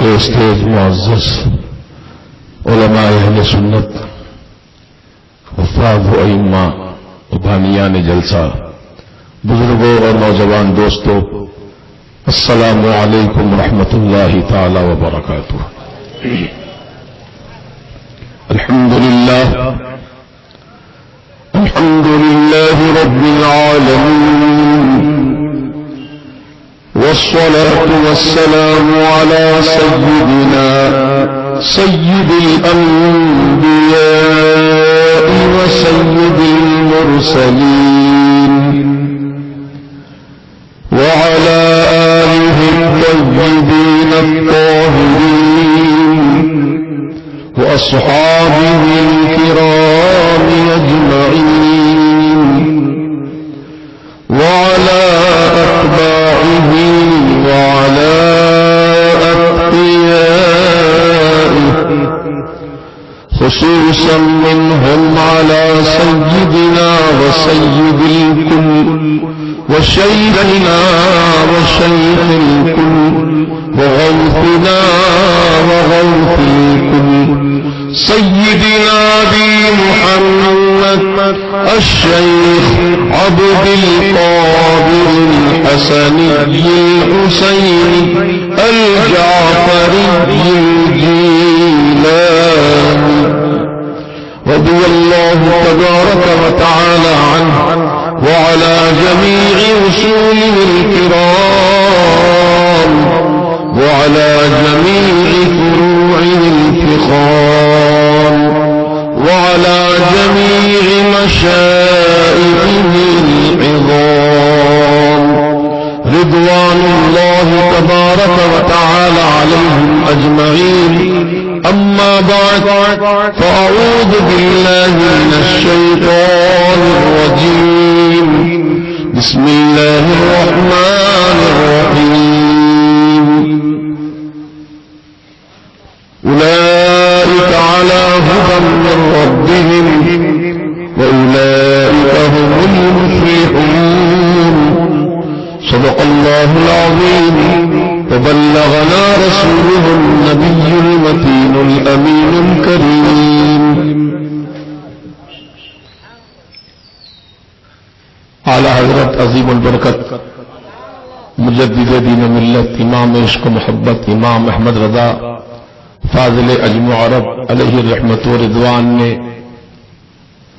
Stage معزز علماء اہل سنت، حفاظ و ائمہ و بانیان جلسہ، بزرگوں اور نوجوان دوستوں، السلام علیکم ورحمۃ اللہ تعالی وبرکاتہ۔ الحمد للہ رب العالمین، والصلاة والسلام على سيد الأنبياء وسيد المرسلين، وعلى آله الطيبين الطاهرين وأصحابه الكرام أجمعين، وعلى أتباعه وعلى أتقيائه، خصوصا منهم على سيدنا وسيد الكل وشيخنا وشيخ الكل وغوثنا وغوث الكل سيدنا أبي محمد الشيخ عبد القادر الحسني الحسيني الجعفري الجيلاني، رضي الله تبارك وتعالى عنه وعلى جميع رسوله الكرام وعلى جميع فروعه الفخام وعلى جميع مشائخه العظام، رضوان الله تبارك وتعالى عليهم أجمعين. أما بعد، فأعوذ بالله من الشيطان الرجيم. بسم الله الرحمن الرحيم. أولئك على هدى من ربهم وأولئك هم المفلحون. صدق الله العظيم، وبلغنا رسوله النبي المتين الأمين الكريم. اعلی حضرت عظیم البرکت مجدد دین ملت، امام عشق و محبت، امام احمد رضا فاضل عجم و عرب علیہ الرحمت و رضوان نے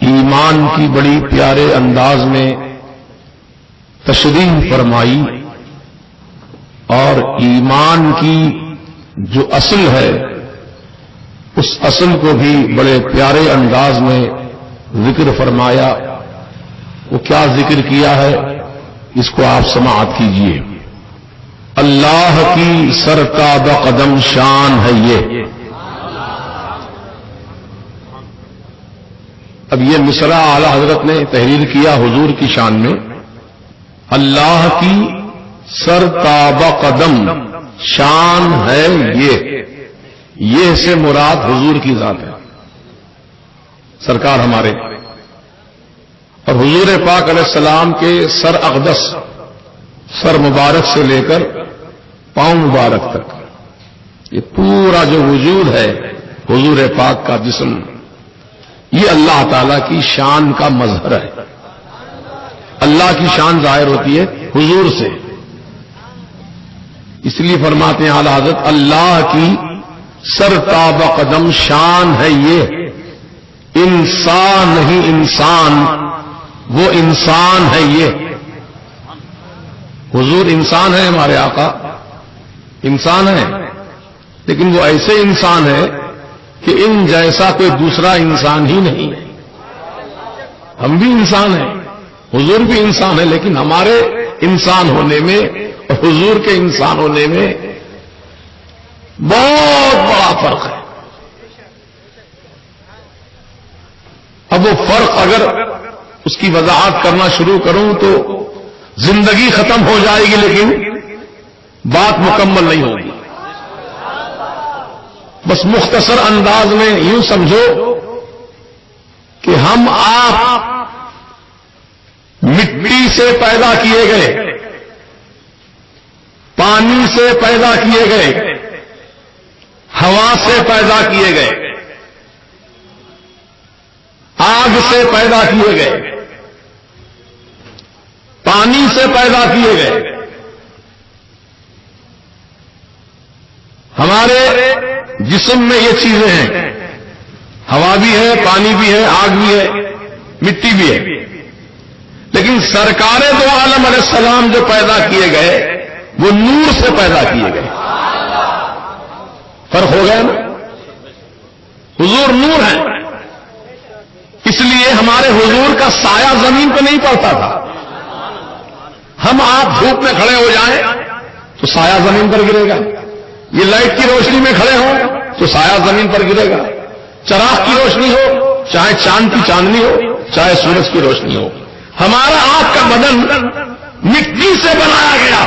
ایمان کی بڑی پیارے انداز میں تشریح فرمائی، اور ایمان کی جو اصل ہے اس اصل کو بھی بڑے پیارے انداز میں ذکر فرمایا۔ وہ کیا ذکر کیا ہے اس کو آپ سماعت کیجئے۔ اللہ کی سرتاب قدم شان ہے یہ۔ اب یہ مصرع اعلی حضرت نے تحریر کیا حضور کی شان میں، اللہ کی سرتاب قدم شان ہے یہ سے مراد حضور کی ذات ہے، سرکار ہمارے، اور حضور پاک علیہ السلام کے سر اقدس، سر مبارک سے لے کر پاؤں مبارک تک یہ پورا جو وجود ہے حضور پاک کا جسم، یہ اللہ تعالی کی شان کا مظہر ہے۔ اللہ کی شان ظاہر ہوتی ہے حضور سے، اس لیے فرماتے ہیں اعلی حضرت اللہ کی سرتاب قدم شان ہے یہ، انسان نہیں انسان، وہ انسان ہے یہ۔ حضور انسان ہے، ہمارے آقا انسان ہے، لیکن وہ ایسے انسان ہے کہ ان جیسا کوئی دوسرا انسان ہی نہیں۔ ہم بھی انسان ہیں، حضور بھی انسان ہے، لیکن ہمارے انسان ہونے میں اور حضور کے انسان ہونے میں بہت بڑا فرق ہے۔ اب وہ فرق اگر اس کی وضاحت کرنا شروع کروں تو زندگی ختم ہو جائے گی، لیکن بات مکمل نہیں ہوگی۔ بس مختصر انداز میں یوں سمجھو کہ ہم آپ مٹی سے پیدا کیے گئے، پانی سے پیدا کیے گئے، ہوا سے پیدا کیے گئے، آگ سے پیدا کیے گئے، پانی سے پیدا کیے گئے۔ ہمارے جسم میں یہ چیزیں ہیں، ہوا بھی ہے، پانی بھی ہے، آگ بھی ہے، مٹی بھی ہے، لیکن سرکار دو عالم علیہ السلام جو پیدا کیے گئے وہ نور سے پیدا کیے گئے۔ فرق ہو گیا نا؟ حضور نور ہے، اس لیے ہمارے حضور کا سایہ زمین پہ نہیں پڑتا تھا۔ ہم آپ دھوپ میں کھڑے ہو جائیں تو سایہ زمین پر گرے گا، یہ لائٹ کی روشنی میں کھڑے ہوں تو سایہ زمین پر گرے گا، چراغ کی روشنی ہو، چاہے چاند کی چاندنی ہو، چاہے سورج کی روشنی ہو۔ ہمارا آپ کا بدن مٹی سے بنایا گیا،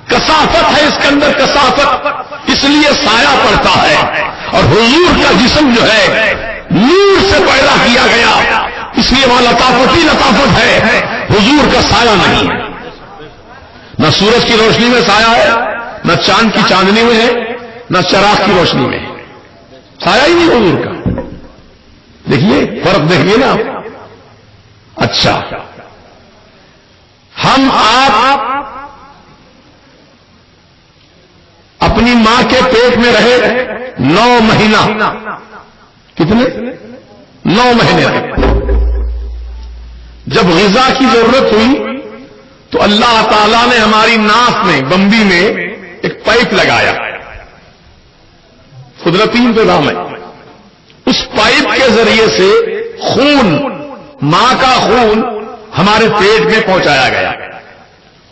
کثافت ہے اس کے اندر، کثافت، اس لیے سایہ پڑتا ہے۔ اور حضور کا جسم جو ہے نور سے پیدا کیا گیا، اس لیے وہاں لطافت ہی لطافت ہے، حضور کا سایہ نہیں ہے۔ نہ سورج کی روشنی میں سایہ ہے، نہ چاند کی چاندنی میں ہے، نہ چراغ کی روشنی میں ہے، سایہ ہی نہیں حضور کا۔ دیکھیے فرق، دیکھیے نا آپ۔ اچھا، ہم آپ اپنی ماں کے پیٹ میں رہے 9 مہینہ، کتنے؟ 9 مہینے تک۔ جب غذا کی ضرورت ہوئی تو اللہ تعالی نے ہماری ناک میں، بمبی میں ایک پائپ لگایا، قدرتی انتظام ہے۔ اس پائپ کے ذریعے سے خون، ماں کا خون ہمارے پیٹ میں پہنچایا گیا۔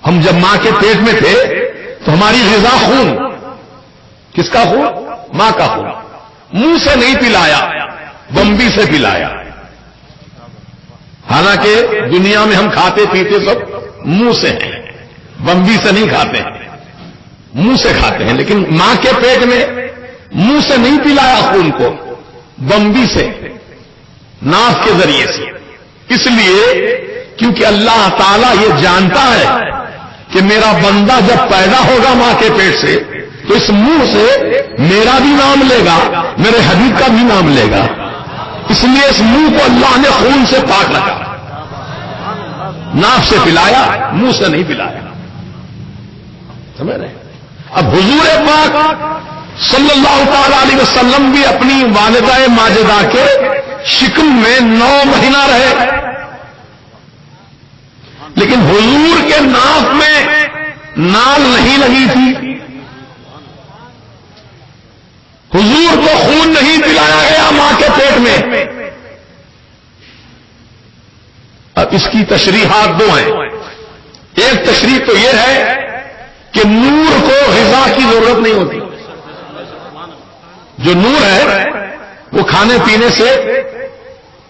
ہم جب ماں کے پیٹ میں تھے تو ہماری غذا خون، کس کا خون؟ ماں کا خون۔ منہ سے نہیں پلایا، بمبی سے پلایا۔ حالانکہ دنیا میں ہم کھاتے پیتے سب منہ سے ہیں، بمبی سے نہیں کھاتے ہیں، منہ سے کھاتے ہیں، لیکن ماں کے پیٹ میں منہ سے نہیں پلایا خون کو، بمبی سے، ناک کے ذریعے سے۔ اس لیے کیونکہ اللہ تعالیٰ یہ جانتا ہے کہ میرا بندہ جب پیدا ہوگا ماں کے پیٹ سے تو اس منہ سے میرا بھی نام لے گا، میرے حبیب کا بھی نام لے گا، اس لیے اس منہ کو اللہ نے خون سے پاک رکھا، ناک سے پلایا، منہ سے نہیں پلایا۔ سمجھ رہے؟ اب حضور پاک صلی اللہ تعالی علیہ وسلم بھی اپنی والدہ ماجدہ کے شکم میں 9 مہینہ رہے، لیکن حضور کے ناک میں نال نہیں لگی تھی، حضور کو خون نہیں پلایا گیا ماں کے پیٹ میں۔ اب اس کی تشریحات 2 ہیں۔ ایک تشریح تو یہ ہے کہ نور کو غذا کی ضرورت نہیں ہوتی، جو نور ہے وہ کھانے پینے سے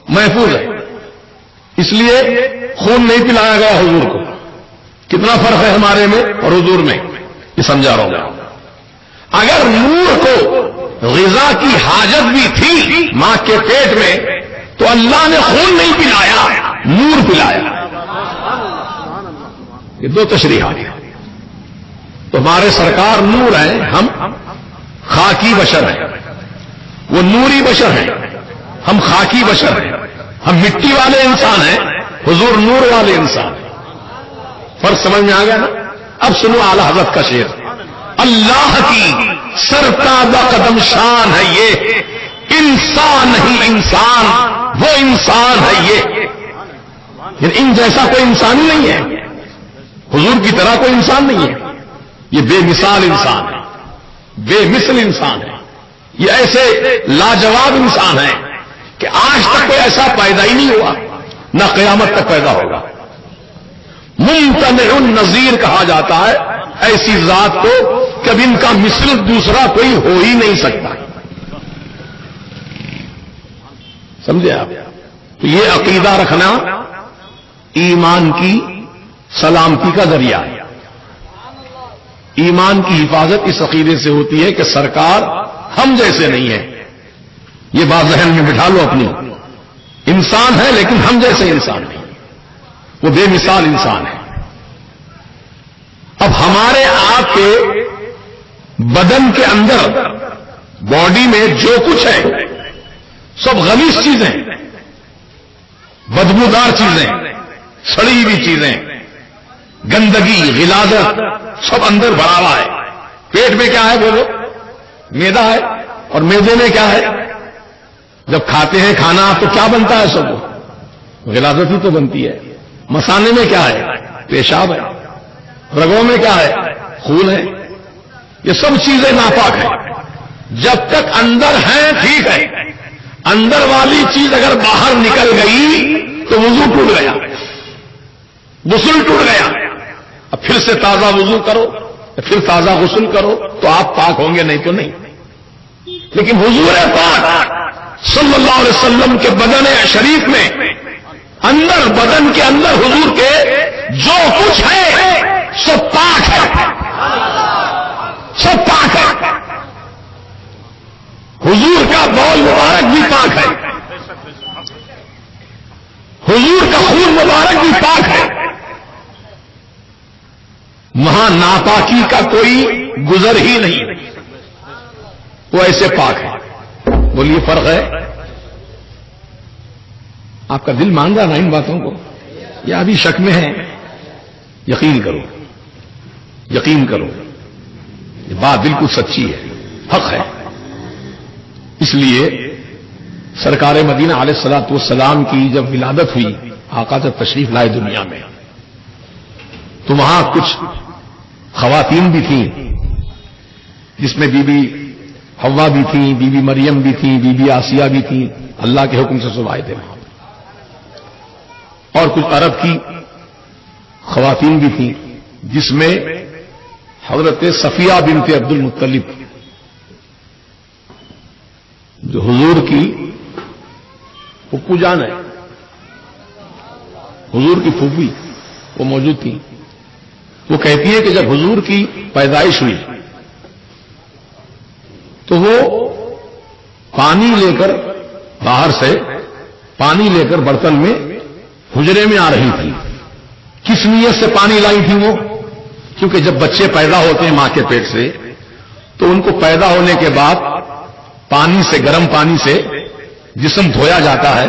محفوظ ہے، اس لیے خون نہیں پلایا گیا حضور کو۔ کتنا فرق ہے ہمارے میں اور حضور میں، یہ سمجھا رہا ہوں۔ اگر نور کو غذا کی حاجت بھی تھی ماں کے پیٹ میں تو اللہ نے خون نہیں پلایا، نور پلایا۔ یہ 2 تشریحات ہیں۔ تو ہمارے سرکار نور ہیں، ہم خاکی بشر ہیں، وہ نوری بشر ہیں، ہم خاکی بشر ہیں، ہم مٹی والے انسان ہیں، حضور نور والے انسان ہیں۔ فرق سمجھ میں آ گیا نا؟ اب سنو اعلی حضرت کا شعر، اللہ کی سرتابہ قدم شان ہے یہ، انسان نہیں انسان، وہ انسان ہے یہ۔ یعنی ان جیسا کوئی انسان ہی نہیں ہے، حضور کی طرح کوئی انسان نہیں ہے، یہ بے مثال انسان ہے، بے مثل انسان ہے، یہ ایسے لاجواب انسان ہے کہ آج تک کوئی ایسا پیدا ہی نہیں ہوا، نہ قیامت تک پیدا ہوگا۔ ممتنع النظیر کہا جاتا ہے ایسی ذات کو کہ اب ان کا مثل دوسرا کوئی ہو ہی نہیں سکتا۔ سمجھے آپ؟ تو یہ عقیدہ رکھنا ایمان کی سلامتی کا ذریعہ ہے۔ ایمان کی حفاظت اس عقیدے سے ہوتی ہے کہ سرکار ہم جیسے نہیں ہیں، یہ بات ذہن میں بٹھا لو اپنی، انسان ہے لیکن ہم جیسے انسان نہیں، وہ بے مثال انسان ہے۔ اب ہمارے آپ کے بدن کے اندر باڈی میں جو کچھ ہے سب غلیظ چیزیں، بدبودار چیزیں، سڑی ہوئی چیزیں، گندگی، غلاظت سب اندر بھرا ہوا ہے۔ پیٹ میں کیا ہے بولو؟ میدا ہے، اور میدے میں کیا ہے؟ جب کھاتے ہیں کھانا تو کیا بنتا ہے؟ سب غلاظت ہی تو بنتی ہے۔ مسانے میں کیا ہے؟ پیشاب ہے۔ رگوں میں کیا ہے؟ خون ہے۔ یہ سب چیزیں ناپاک ہیں۔ جب تک اندر ہیں ٹھیک ہے، اندر والی چیز اگر باہر نکل گئی تو وضو ٹوٹ گیا، غسل ٹوٹ گیا۔ اب پھر سے تازہ وضو کرو، پھر تازہ غسل کرو تو آپ پاک ہوں گے، نہیں تو نہیں۔ لیکن حضور پاک صلی اللہ علیہ وسلم کے بدن شریف میں اندر، بدن کے اندر حضور کے جو کچھ ہے سب پاک ہے، سب پاک ہے۔ حضور کا بول مبارک بھی پاک ہے، حضور کا خون مبارک بھی پاک ہے۔ وہاں ناپاکی کا کوئی گزر ہی نہیں، وہ ایسے پاک ہے۔ بولیے فرق ہے؟ آپ کا دل مان رہا نا ان باتوں کو، یا ابھی شک میں ہے؟ یقین کرو، یقین کرو، یہ بات بالکل سچی ہے، حق ہے۔ اس لیے سرکار مدینہ علیہ الصلوۃ والسلام کی جب ولادت ہوئی، آقا جب تشریف لائے دنیا میں، تو وہاں کچھ خواتین بھی تھیں، جس میں بی بی حوا بھی تھیں، بی بی مریم بھی تھیں، بی بی آسیہ بھی تھیں، اللہ کے حکم سے سب آئے تھے وہاں، اور کچھ عرب کی خواتین بھی تھیں، جس میں حضرت صفیہ بنت عبد المطلب جو حضور کی پھپھو جان ہے، حضور کی پھوپھی، وہ موجود تھی۔ وہ کہتی ہے کہ جب حضور کی پیدائش ہوئی تو وہ پانی لے کر، باہر سے پانی لے کر برتن میں حجرے میں آ رہی تھی۔ کس نیت سے پانی لائی تھی وہ؟ کیونکہ جب بچے پیدا ہوتے ہیں ماں کے پیٹ سے تو ان کو پیدا ہونے کے بعد پانی سے، گرم پانی سے جسم دھویا جاتا ہے،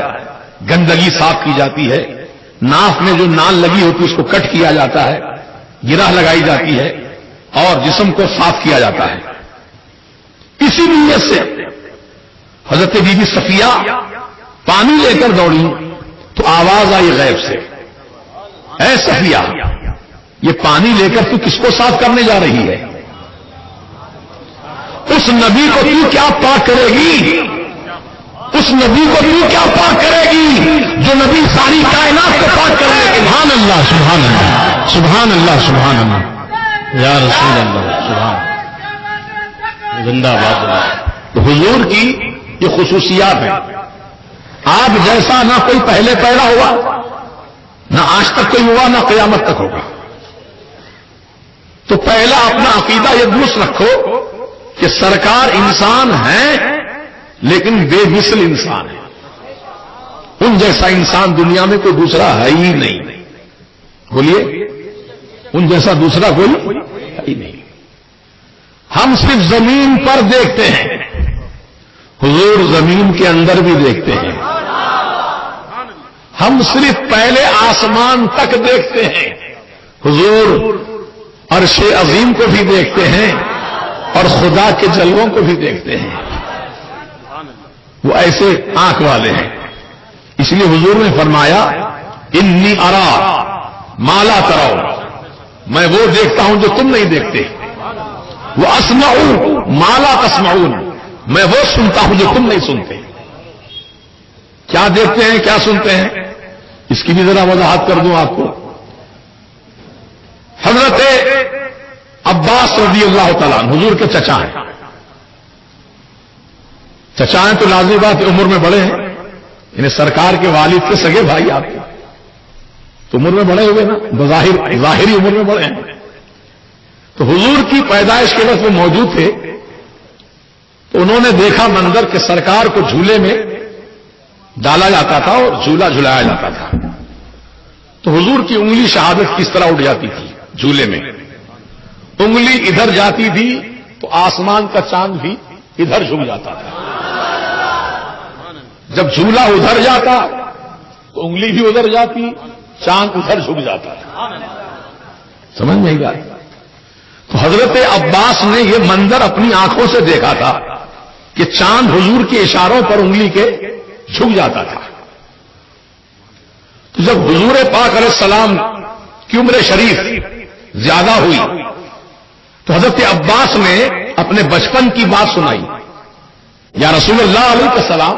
گندگی صاف کی جاتی ہے، ناف میں جو نال لگی ہوتی ہے اس کو کٹ کیا جاتا ہے، گرہ لگائی جاتی ہے، اور جسم کو صاف کیا جاتا ہے۔ اسی نیت سے حضرت بی بی صفیہ پانی لے کر دوڑی تو آواز آئی غیب سے، اے صفیہ، یہ پانی لے کر تو کس کو صاف کرنے جا رہی ہے؟ اس نبی کو تو کیا پاک کرے گی؟ اس نبی کو تو کیا پاک کرے گی جو نبی ساری کائنات کو پاک کرنے کے؟ سبحان اللہ، سبحان اللہ، سبحان اللہ، سبحان اللہ، یا رسول اللہ، سبحان زندہ باد۔ حضور کی یہ خصوصیات ہیں۔ آپ جیسا نہ کوئی پہلے پیدا ہوا، نہ آج تک کوئی ہوا، نہ قیامت تک ہوگا۔ تو پہلا اپنا عقیدہ یہ درست رکھو کہ سرکار انسان ہیں لیکن بے مثل انسان ہے۔ ان جیسا انسان دنیا میں کوئی دوسرا ہے ہی نہیں۔ بولیے، ان جیسا دوسرا کوئی ہے ہی نہیں۔ ہم صرف زمین پر دیکھتے ہیں، حضور زمین کے اندر بھی دیکھتے ہیں۔ ہم صرف پہلے آسمان تک دیکھتے ہیں، حضور عرش عظیم کو بھی دیکھتے ہیں اور خدا کے جلووں کو بھی دیکھتے ہیں۔ وہ ایسے آنکھ والے ہیں۔ اس لیے حضور نے فرمایا، انی ارا ما لا ترون، میں وہ دیکھتا ہوں جو تم نہیں دیکھتے، وہ اسمع ما لا تسمعون، میں وہ سنتا ہوں جو تم نہیں سنتے۔ کیا دیکھتے ہیں، کیا سنتے ہیں؟ اس کی بھی ذرا وضاحت کر دوں آپ کو۔ حضرت عباس رضی اللہ تعالیٰ عنہ حضور کے چچا ہیں۔ چچا ہیں تو لازمی بات عمر میں بڑے ہیں، یعنی سرکار کے والد کے سگے بھائی آپ کے، تو عمر میں بڑے ہوئے نا، بظاہر ظاہری عمر میں بڑے ہیں۔ تو حضور کی پیدائش کے وقت وہ موجود تھے، تو انہوں نے دیکھا منظر کہ سرکار کو جھولے میں ڈالا جاتا تھا اور جھولا جھلایا جاتا تھا۔ تو حضور کی انگلی شہادت کس طرح اٹھ جاتی تھی جھولے میں، انگلی ادھر جاتی تھی تو آسمان کا چاند بھی ادھر جھک جاتا تھا. جب جھولا ادھر جاتا تو انگلی بھی ادھر جاتی, چاند ادھر جھک جاتا تھا. سمجھ نہیں گیا. تو حضرت عباس نے یہ منظر اپنی آنکھوں سے دیکھا تھا کہ چاند حضور کے اشاروں پر انگلی کے جھک جاتا تھا. تو جب حضور پاک علیہ السلام کی عمر شریف زیادہ ہوئی تو حضرت عباس نے اپنے بچپن کی بات سنائی. یا رسول اللہ علیہ السلام,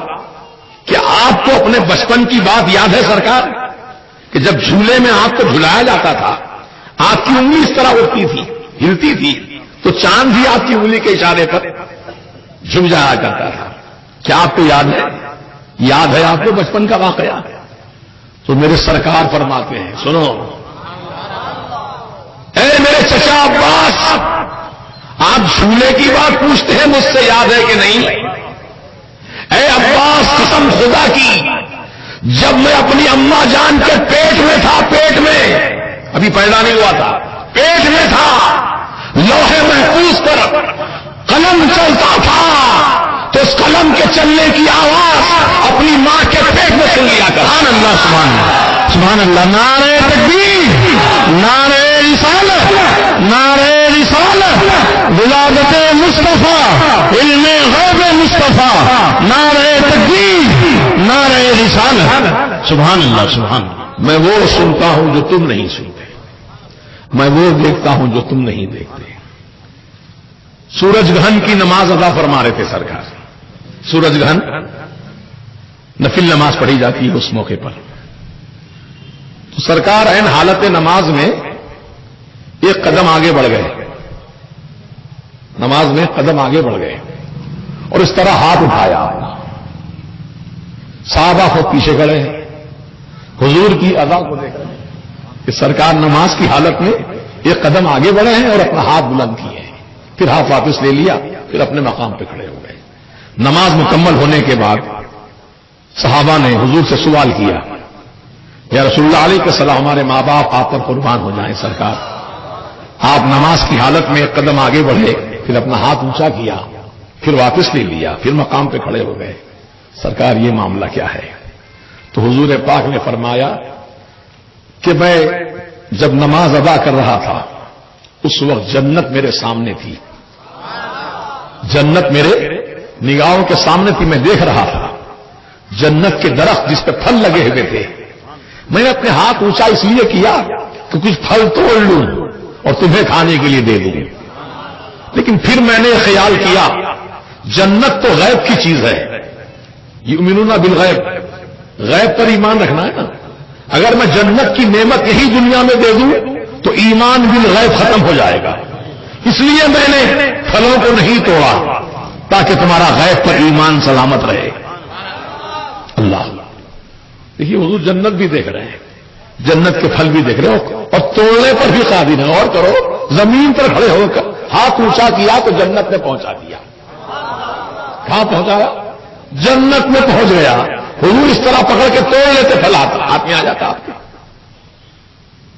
کہ آپ کو اپنے بچپن کی بات یاد ہے سرکار, کہ جب جھولے میں آپ کو جھلایا جاتا تھا آپ کی انگلی اس طرح اٹھتی تھی, ہلتی تھی, تو چاند بھی آپ کی انگلی کے اشارے پر جھک جایا کرتا تھا. کیا آپ کو یاد ہے؟ یاد ہے آپ کو بچپن کا واقعہ؟ تو میرے سرکار فرماتے ہیں, سنو اے میرے چچا عباس, آپ جھولے کی بات پوچھتے ہیں, مجھ سے یاد ہے کہ نہیں؟ اے عباس, قسم خدا کی, جب میں اپنی اماں جان کے پیٹ میں تھا, پیٹ میں, ابھی پیدا نہیں ہوا تھا, پیٹ میں تھا, لوہے محفوظ پر قلم چلتا تھا تو اس قلم کے چلنے کی آواز اپنی ماں کے پیٹ میں سن لیا کر. سبحان اللہ, سبحان اللہ, سبحان اللہ. نعرہ تکبیر, نعرہ رسالت, نعرہ رسالت, ولادت مصطفیٰ, علم غیب مصطفیٰ, نعرہ تکبیر, نعرہ رسالت. سبحان اللہ, سبحان اللہ. میں وہ سنتا ہوں جو تم نہیں سنتے, میں وہ دیکھتا ہوں جو تم نہیں دیکھتے. سورج گہن کی نماز ادا فرما رہے تھے سرکار. سورج گہن نفل نماز پڑھی جاتی ہے اس موقع پر. تو سرکار عین حالت نماز میں ایک قدم آگے بڑھ گئے, نماز میں قدم آگے بڑھ گئے اور اس طرح ہاتھ اٹھایا. صحابہ خود پیچھے کھڑے ہیں, حضور کی ادا کو دیکھ رہے ہیں کہ سرکار نماز کی حالت میں ایک قدم آگے بڑھے ہیں اور اپنا ہاتھ بلند کیے ہیں, پھر ہاتھ واپس لے لیا, پھر اپنے مقام پہ کھڑے ہو گئے. نماز مکمل ہونے کے بعد صحابہ نے حضور سے سوال کیا, یا رسول اللہ علیہ السلام, ہمارے ماں باپ آپ پر قربان ہو جائیں سرکار, آپ نماز کی حالت میں ایک قدم آگے بڑھے, پھر اپنا ہاتھ اونچا کیا, پھر واپس لے لیا, پھر مقام پہ کھڑے ہو گئے, سرکار یہ معاملہ کیا ہے؟ تو حضور پاک نے فرمایا کہ میں جب نماز ادا کر رہا تھا اس وقت جنت میرے سامنے تھی, جنت میرے نگاہوں کے سامنے تھی, میں دیکھ رہا تھا جنت کے درخت جس پہ پھل لگے ہوئے تھے. میں نے اپنے ہاتھ اونچا اس لیے کیا کہ کچھ پھل توڑ لوں اور تمہیں کھانے کے لیے دے دوں, لیکن پھر میں نے خیال کیا جنت تو غیب کی چیز ہے, یؤمنون بالغیب, غیب پر ایمان رکھنا ہے نا. اگر میں جنت کی نعمت یہی دنیا میں دے دوں تو ایمان بالغیب ختم ہو جائے گا, اس لیے میں نے پھلوں کو نہیں توڑا تاکہ تمہارا غیب پر ایمان سلامت رہے. اللہ, دیکھیے حضور جنت بھی دیکھ رہے ہیں, جنت کے پھل بھی دیکھ رہے ہو اور توڑنے پر بھی قادر ہیں. اور کرو, زمین پر کھڑے ہو کر ہاتھ اونچا کیا تو جنت میں پہنچا دیا. کہاں پہنچایا؟ جنت میں پہنچ گیا. حضور اس طرح پکڑ کے توڑ لیتے, پھل ہاتھ میں آ جاتا آپ کے.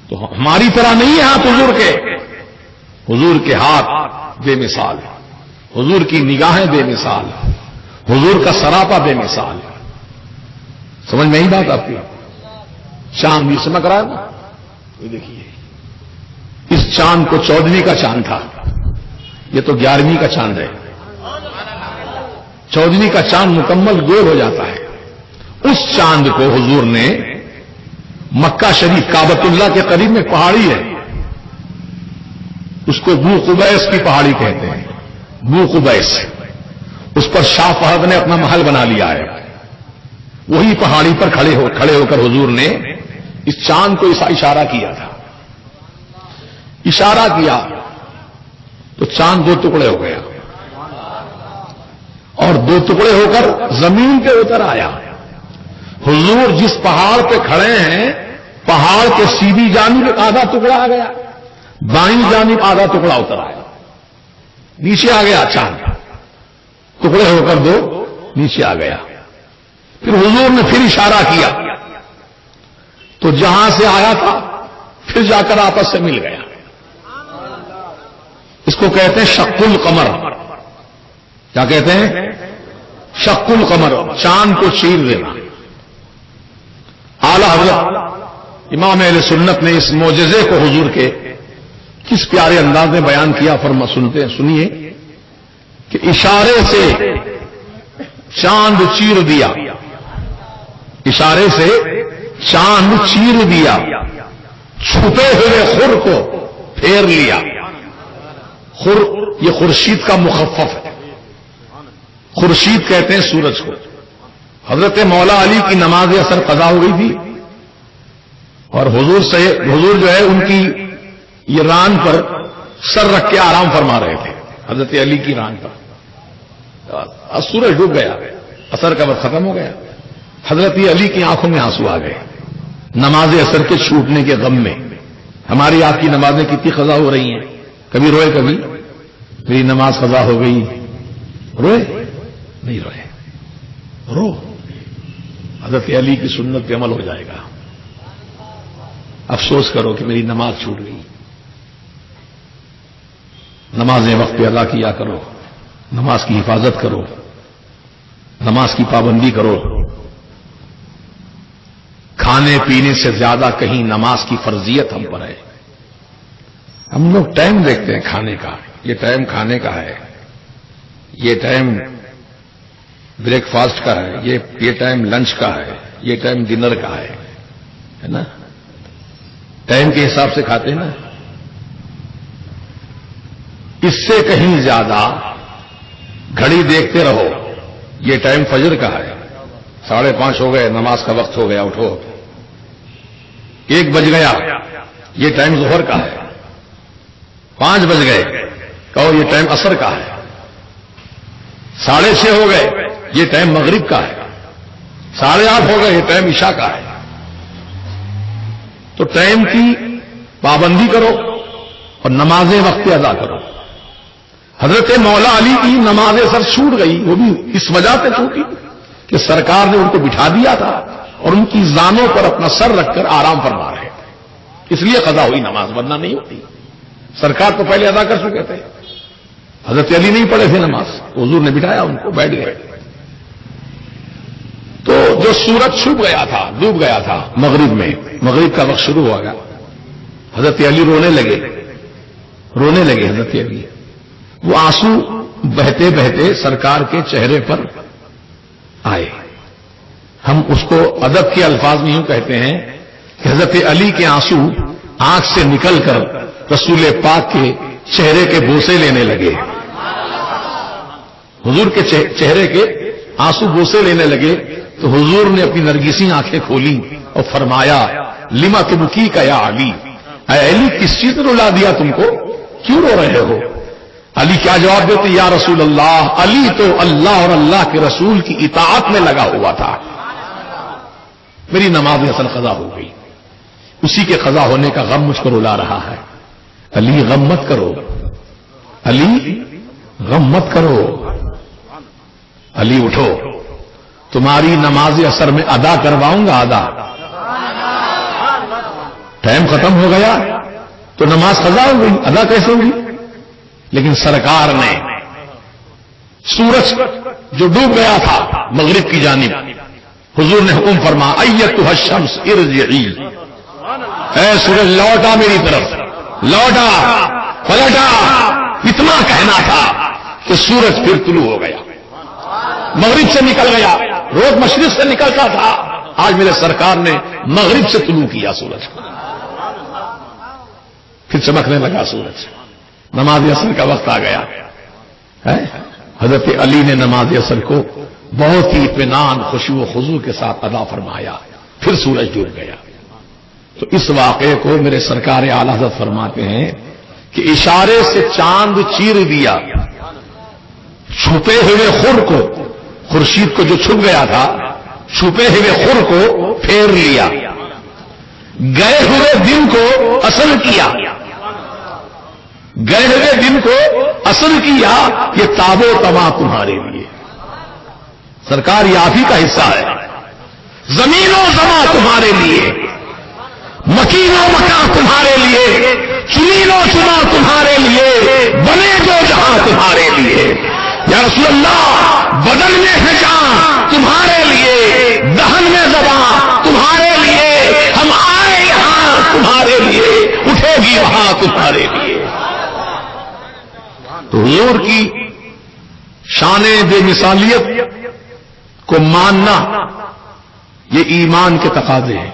تو ہماری طرح نہیں ہے ہاتھ حضور کے, حضور کے ہاتھ بے مثال, حضور کی نگاہیں بے مثال, حضور کا سراپا بے مثال. سمجھ میں ہی بات آپ کی؟ چاند بھی چمک رہا ہے نا, یہ دیکھیے اس چاند کو 14ویں کا چاند تھا, یہ تو 11ویں کا چاند ہے. 14ویں کا چاند مکمل گول ہو جاتا ہے. اس چاند کو حضور نے مکہ شریف کعبۃ اللہ کے قریب میں پہاڑی ہے, اس کو بو قبیس کی پہاڑی کہتے ہیں, بو قبیس. اس پر شاہ فہد نے اپنا محل بنا لیا ہے. وہی پہاڑی پر کھڑے ہو کر حضور نے اس چاند کو اشارہ کیا تھا. اشارہ کیا تو چاند 2 ٹکڑے ہو گیا اور 2 ٹکڑے ہو کر زمین پہ اتر آیا. حضور جس پہاڑ پہ کھڑے ہیں پہاڑ کے سیدھی جانب آدھا ٹکڑا آ گیا, بائیں جانب آدھا ٹکڑا اتر آیا, نیچے آ گیا چاند, ٹکڑے ہو کر 2 نیچے آ گیا. پھر حضور نے پھر اشارہ کیا تو جہاں سے آیا تھا پھر جا کر آپس سے مل گیا. اس کو کہتے ہیں شق القمر. کیا کہتے ہیں؟ شق القمر، چاند کو چیر دینا۔ اعلی حضرت امام اہل سنت نے اس معجزے کو حضور کے کس پیارے انداز میں بیان کیا، سنیے کہ اشارے سے چاند چیر دیا، اشارے سے چاند چیر دیا، چھپے ہوئے خور کو پھیر لیا۔ خور یہ خورشید کا مخفف ہے، خورشید کہتے ہیں سورج کو۔ حضرت مولا علی کی نماز اثر قضا ہو گئی تھی اور حضور جو ہے ان کی یہ ران پر سر رکھ کے آرام فرما رہے تھے، حضرت علی کی ران پر۔ سورج ڈوب گیا، اثر کا وقت ختم ہو گیا، حضرت علی کی آنکھوں میں آنسو آ گئے نماز اثر کے چھوٹنے کے غم میں۔ ہماری آپ کی نمازیں کتنی قضا ہو رہی ہیں، کبھی روئے کبھی میری نماز قضا ہو گئی، روئے نہیں روئے، رو، حضرت علی کی سنت پہ عمل ہو جائے گا۔ افسوس کرو کہ میری نماز چھوٹ گئی، نمازیں وقت پہ ادا کیا کرو، نماز کی حفاظت کرو، نماز کی پابندی کرو۔ کھانے پینے سے زیادہ کہیں نماز کی فرضیت ہم پر ہے۔ ہم لوگ ٹائم دیکھتے ہیں کھانے کا، یہ ٹائم کھانے کا ہے، یہ ٹائم بریک فاسٹ کا ہے، یہ ٹائم لنچ کا ہے، یہ ٹائم ڈنر کا ہے نا، ٹائم کے حساب سے کھاتے ہیں نا۔ اس سے کہیں زیادہ گھڑی دیکھتے رہو، یہ ٹائم فجر کا ہے، 5:30 ہو گئے، نماز کا وقت ہو گیا، اٹھو، 1 بج گیا، یہ ٹائم ظہر کا ہے، 5 بج گئے، کہو یہ ٹائم عصر کا ہے، 6:30 ہو گئے، یہ ٹائم مغرب کا ہے، 8:30 ہو گئے، یہ ٹائم عشاء کا ہے۔ تو ٹائم کی پابندی کرو اور نمازیں وقت پہ ادا کرو۔ حضرت مولا علی کی نماز اثر چھوٹ گئی، وہ بھی اس وجہ سے چھوٹی کہ سرکار نے ان کو بٹھا دیا تھا اور ان کی زانوں پر اپنا سر رکھ کر آرام فرما رہے تھے، اس لیے قضا ہوئی نماز، ورنہ نہیں ہوتی۔ سرکار تو پہلے ادا کر چکے تھے، حضرت علی نہیں پڑھے تھے نماز، حضور نے بٹھایا ان کو، بیٹھ گئے۔ تو جو سورج چھپ گیا تھا، ڈوب گیا تھا مغرب میں، مغرب کا وقت شروع ہو گیا، حضرت علی رونے لگے حضرت علی، وہ آنسو بہتے بہتے سرکار کے چہرے پر آئے۔ ہم اس کو ادب کے الفاظ میں یوں کہتے ہیں کہ حضرت علی کے آنسو آنکھ سے نکل کر رسول پاک کے چہرے کے بوسے لینے لگے، حضور کے چہرے کے آنسو بوسے لینے لگے۔ تو حضور نے اپنی نرگسی آنکھیں کھولی اور فرمایا لما تبکی کا یا علی، اے علی کس چیز نے رلا دیا تم کو، کیوں رو رہے ہو؟ علی کیا جواب دیتے؟ یا رسول اللہ، علی تو اللہ اور اللہ کے رسول کی اطاعت میں لگا ہوا تھا، میری نماز اصل قضا ہو گئی، اسی کے قضا ہونے کا غم مجھ کو رلا رہا ہے۔ علی غم مت کرو، علی غم مت کرو، علی اٹھو، تمہاری نماز اثر میں ادا کرواؤں گا، ادا۔ ٹائم ختم ہو گیا تو نماز قضا ہو گئی، ادا کیسے ہوگی؟ لیکن سرکار نے سورج جو ڈوب گیا تھا مغرب کی جانب، حضور نے حکم فرما ایتھا الشمس ارجعی، اے سورج لوٹا میری طرف، لوٹا، پلٹا۔ اتنا کہنا تھا کہ سورج پھر طلوع ہو گیا، مغرب سے نکل گیا، روز مشرق سے نکلتا تھا، آج میرے سرکار نے مغرب سے طلوع کیا سورج، پھر چمکنے لگا سورج، نماز اثر کا وقت آ گیا ہے۔ حضرت علی نے نماز اثر کو بہت ہی اطمینان، خشوع و خضوع کے ساتھ ادا فرمایا، پھر سورج ڈوب گیا۔ تو اس واقعے کو میرے سرکار اعلی حضرت فرماتے ہیں کہ اشارے سے چاند چیر دیا، چھپے ہوئے خور کو، خورشید کو جو چھپ گیا تھا، چھپے ہوئے خور کو پھیر لیا، گئے ہوئے دن کو اصل کیا، گئے ہوئے دن کو اصل کیا، یہ تاب و تما تمہارے لیے، سرکار یہ آپ ہی کا حصہ ہے، زمین و زما تمہارے لیے، مکین و مکان تمہارے لیے، چنین و چنا تمہارے لیے، بنے جو جہاں تمہارے لیے۔ یا رسول اللہ بدن میں ہے جان تمہارے لیے، دہن میں زبان تمہارے لیے، ہم آئے یہاں تمہارے لیے، اٹھے گی وہاں تمہارے لیے۔ تو حضور کی شان بے مثالیت کو ماننا یہ ایمان کے تقاضے ہیں۔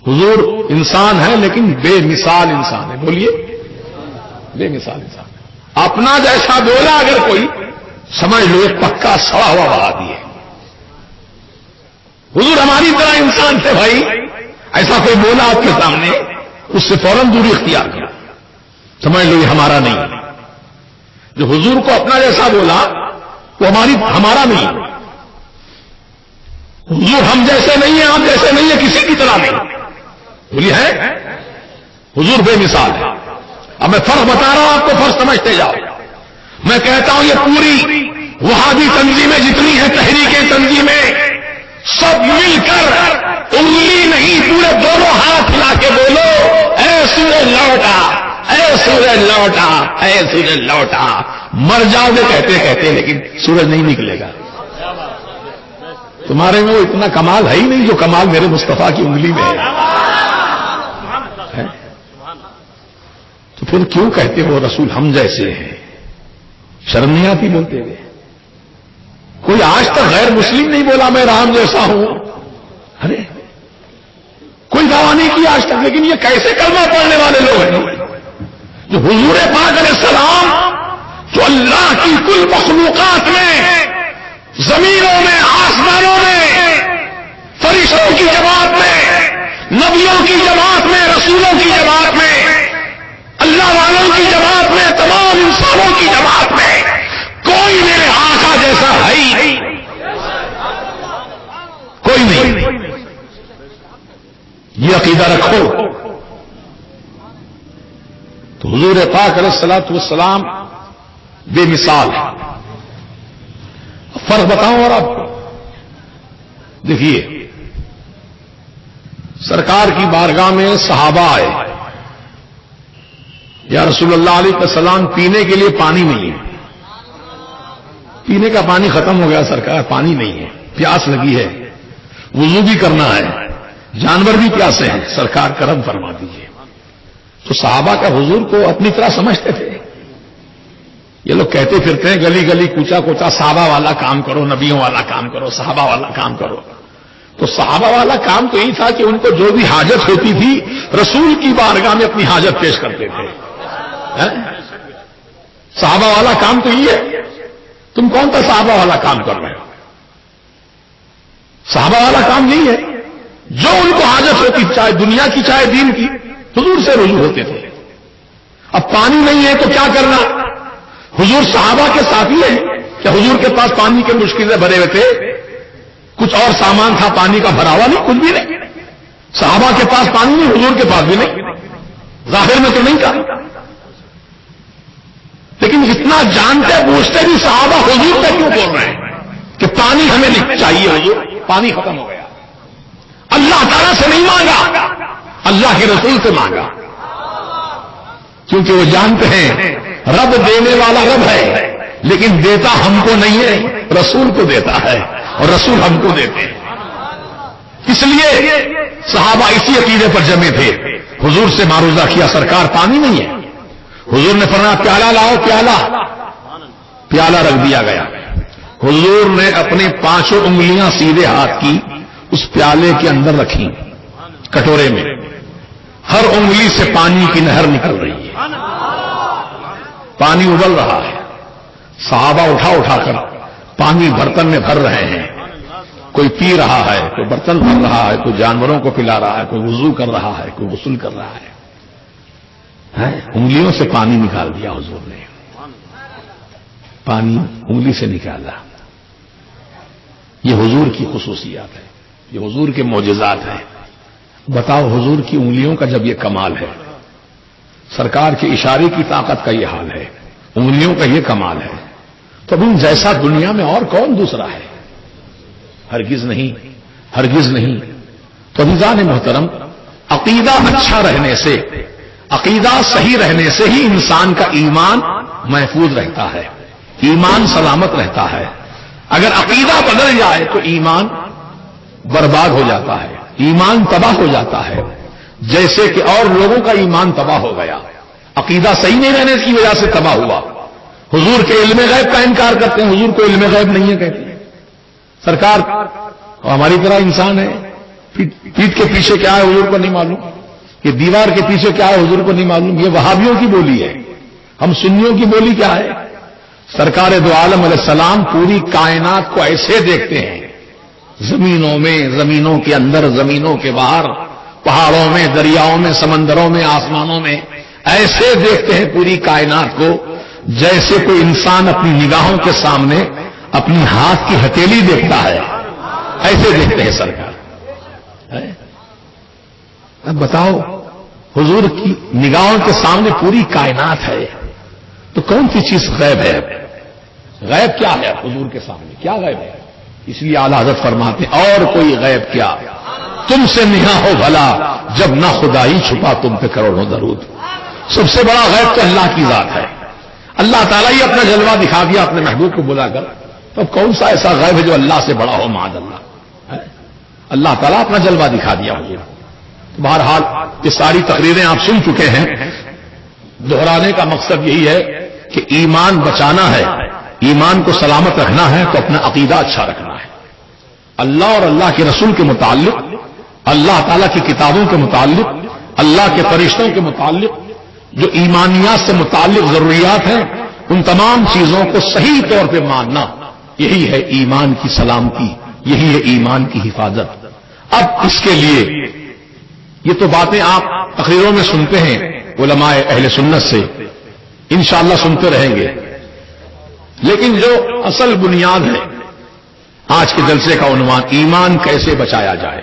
حضور انسان ہے لیکن بے مثال انسان ہے، بولیے بے مثال انسان ہے۔ اپنا جیسا بولا اگر کوئی سمجھ لو ایک پکا سڑا ہوا وہابی ہے۔ حضور ہماری طرح انسان تھے بھائی، ایسا کوئی بولا آپ کے سامنے اس سے فوراً دوری اختیار کرو، سمجھ لو یہ ہمارا نہیں ہے۔ جو حضور کو اپنا جیسا بولا وہ ہمارا نہیں ہے۔ حضور ہم جیسے نہیں ہیں، آپ جیسے نہیں ہیں، کسی کی طرح نہیں، بولی ہے حضور بے مثال ہے۔ اب میں فرق بتا رہا ہوں آپ کو، فرق سمجھتے جاؤ۔ میں کہتا ہوں یہ پوری وہابی تنظیمیں جتنی ہیں، تحریکیں تنظیمیں، سب مل کر انگلی نہیں پورے دونوں ہاتھ ہلا کے بولو اے سورج لوٹا، اے سورج لوٹا، اے سورج لوٹا۔ مر جاؤ گے کہتے کہتے لیکن سورج نہیں نکلے گا۔ تمہارے میں وہ اتنا کمال ہے ہی نہیں جو کمال میرے مصطفیٰ کی انگلی میں ہے۔ تو پھر کیوں کہتے ہو رسول ہم جیسے ہیں؟ شرم نہیں آتی بولتے ہوئے؟ کوئی آج تک غیر مسلم نہیں بولا میں رام جیسا ہوں، ارے کوئی دعویٰ نہیں کیا آج تک، لیکن یہ کیسے کلمہ پڑھنے والے لوگ ہیں جو حضور پاک علیہ السلام جو اللہ کی کل مخلوقات میں، زمینوں میں، آسمانوں میں، فرشتوں کی جماعت میں، نبیوں کی جماعت میں، رسولوں کی جماعت میں، اللہ والوں کی جماعت میں، تمام انسانوں کی جماعت میں کوئی میرے آقا جیسا ہے ہی کوئی نہیں۔ یہ عقیدہ رکھو۔ تو حضور پاک علیہ الصلوۃ والسلام بے مثال ہے۔ فرق بتاؤں اور آپ کو دیکھیے، سرکار کی بارگاہ میں صحابہ آئے، یا رسول اللہ علیہ السلام پینے کے لیے پانی نہیں ہے، پینے کا پانی ختم ہو گیا سرکار، پانی نہیں ہے، پیاس لگی ہے، وضو بھی کرنا ہے، جانور بھی پیاسے ہیں، سرکار کرم فرما دیجیے۔ تو صحابہ کا حضور کو اپنی طرح سمجھتے تھے۔ یہ لوگ کہتے پھرتے ہیں گلی گلی کوچا کوچا صحابہ والا کام کرو، نبیوں والا کام کرو، صحابہ والا کام کرو۔ تو صحابہ والا کام تو یہی تھا کہ ان کو جو بھی حاجت ہوتی تھی رسول کی بارگاہ میں اپنی حاجت پیش کرتے تھے۔ صحابہ والا کام تو یہ ہے۔ تم کون سا صحابہ والا کام کر رہے ہو؟ صحابہ والا کام نہیں ہے، جو ان کو حاجت ہوتی چاہے دنیا کی چاہے دین کی حضور سے رجوع ہوتے تھے۔ اب پانی نہیں ہے تو کیا کرنا؟ حضور صحابہ کے ساتھی ہیں کہ حضور کے پاس پانی کے مشکل سے بھرے ہوئے تھے، کچھ اور سامان تھا پانی کا بھرا ہوا نہیں، کچھ بھی نہیں۔ صحابہ کے پاس پانی نہیں، حضور کے پاس بھی نہیں، ظاہر میں تو نہیں تھا، لیکن اتنا جانتے بوجھتے بھی صحابہ حضور پہ کیوں بول رہے ہیں کہ پانی ہمیں چاہیے؟ حضور پانی ختم ہو گیا۔ اللہ تعالیٰ سے نہیں مانگا، اللہ کے رسول سے مانگا، کیونکہ وہ جانتے ہیں رب دینے والا رب ہے، لیکن دیتا ہم کو نہیں ہے، رسول کو دیتا ہے، اور رسول ہم کو دیتے ہیں۔ اس لیے صحابہ اسی عقیدے پر جمے تھے، حضور سے معروضہ کیا سرکار پانی نہیں ہے۔ حضور نے فرمایا پیالہ لاؤ، پیالہ رکھ دیا گیا۔ حضور نے اپنی 5 انگلیاں سیدھے ہاتھ کی اس پیالے کے اندر رکھی، کٹورے میں، ہر انگلی سے پانی کی نہر نکل رہی ہے، پانی ابل رہا ہے۔ صحابہ اٹھا کر پانی برتن میں بھر رہے ہیں، کوئی پی رہا ہے، کوئی برتن بھر رہا ہے، کوئی جانوروں کو پلا رہا ہے، کوئی وضو کر رہا ہے، کوئی غسل کر رہا ہے۔ انگلیوں سے پانی نکال دیا حضور نے، پانی انگلی سے نکالا۔ یہ حضور کی خصوصیات ہے، یہ حضور کے معجزات ہیں۔ بتاؤ حضور کی انگلیوں کا جب یہ کمال ہے، سرکار کے اشارے کی طاقت کا یہ حال ہے، انگلیوں کا یہ کمال ہے، تو ان جیسا دنیا میں اور کون دوسرا ہے؟ ہرگز نہیں، ہرگز نہیں۔ تو عزیزان محترم، عقیدہ اچھا رہنے سے، عقیدہ صحیح رہنے سے ہی انسان کا ایمان محفوظ رہتا ہے۔ ایمان سلامت رہتا ہے. اگر عقیدہ بدل جائے تو ایمان برباد ہو جاتا ہے، ایمان تباہ ہو جاتا ہے، جیسے کہ اور لوگوں کا ایمان تباہ ہو گیا. عقیدہ صحیح نہیں رہنے کی وجہ سے تباہ ہوا. حضور کے علم غیب کا انکار کرتے ہیں، حضور کو علم غیب نہیں ہے کہتے ہیں. سرکار ہماری طرح انسان ہے، پیٹھ کے پیچھے کیا ہے حضور کو نہیں معلوم، یہ دیوار کے پیچھے کیا ہے حضور کو نہیں معلوم. یہ وہابیوں کی بولی ہے. ہم سنیوں کی بولی کیا ہے؟ سرکار دو عالم علیہ السلام پوری کائنات کو ایسے دیکھتے ہیں، زمینوں میں، زمینوں کے اندر، زمینوں کے باہر، پہاڑوں میں، دریاؤں میں، سمندروں میں، آسمانوں میں، ایسے دیکھتے ہیں پوری کائنات کو جیسے کوئی انسان اپنی نگاہوں کے سامنے اپنی ہاتھ کی ہتھیلی دیکھتا ہے، ایسے دیکھتے ہیں سرکار. اب بتاؤ، حضور کی نگاہوں کے سامنے پوری کائنات ہے تو کون سی چیز غیب ہے؟ غیب کیا ہے حضور کے سامنے؟ کیا غیب ہے؟ اس لیے اعلیٰ حضرت فرماتے ہیں اور کوئی غیب کیا، تم سے نہا ہو بھلا جب نہ خدائی چھپا تم پہ کروڑوں درود. سب سے بڑا غیب تو اللہ کی ذات ہے. اللہ تعالیٰ ہی اپنا جلوہ دکھا دیا اپنے محبوب کو بلا کر، تو کون سا ایسا غیب ہے جو اللہ سے بڑا ہو؟ معاذ اللہ. اللہ تعالیٰ اپنا جلوہ دکھا دیا حضور. بہرحال یہ ساری تقریریں آپ سن چکے ہیں. دہرانے کا مقصد یہی ہے کہ ایمان بچانا ہے، ایمان کو سلامت رکھنا ہے تو اپنا عقیدہ اچھا رکھنا ہے. اللہ اور اللہ کے رسول کے متعلق، اللہ تعالیٰ کی کتابوں کے متعلق، اللہ کے فرشتوں کے متعلق جو ایمانیات سے متعلق ضروریات ہیں، ان تمام چیزوں کو صحیح طور پہ ماننا، یہی ہے ایمان کی سلامتی، یہی ہے ایمان کی حفاظت. اب اس کے لیے یہ تو باتیں آپ تقریروں میں سنتے ہیں علماء اہل سنت سے، انشاءاللہ سنتے رہیں گے، لیکن جو اصل بنیاد ہے آج کے جلسے کا عنوان ایمان کیسے بچایا جائے،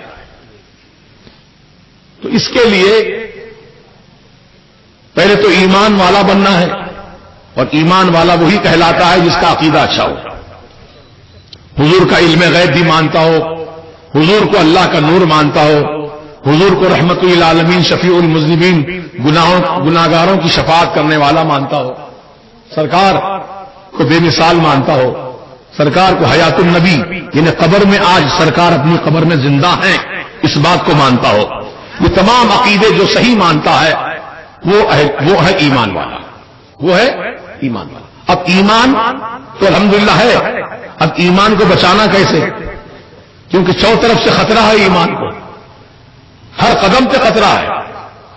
تو اس کے لیے پہلے تو ایمان والا بننا ہے، اور ایمان والا وہی کہلاتا ہے جس کا عقیدہ اچھا ہو، حضور کا علم غیب بھی مانتا ہو، حضور کو اللہ کا نور مانتا ہو، حضور کو رحمت للعالمین شفیع المذنبین گناہگاروں کی شفاعت کرنے والا مانتا ہو، سرکار کو بے مثال مانتا ہو، سرکار کو حیات النبی یعنی قبر میں آج سرکار اپنی قبر میں زندہ ہیں اس بات کو مانتا ہو. یہ تمام عقیدے جو صحیح مانتا ہے وہ ہے ایمان والا، وہ ہے ایمان والا. اب ایمان تو الحمدللہ ہے، اب ایمان کو بچانا کیسے؟ کیونکہ چو طرف سے خطرہ ہے ایمان کو، ہر قدم پہ خطرہ ہے،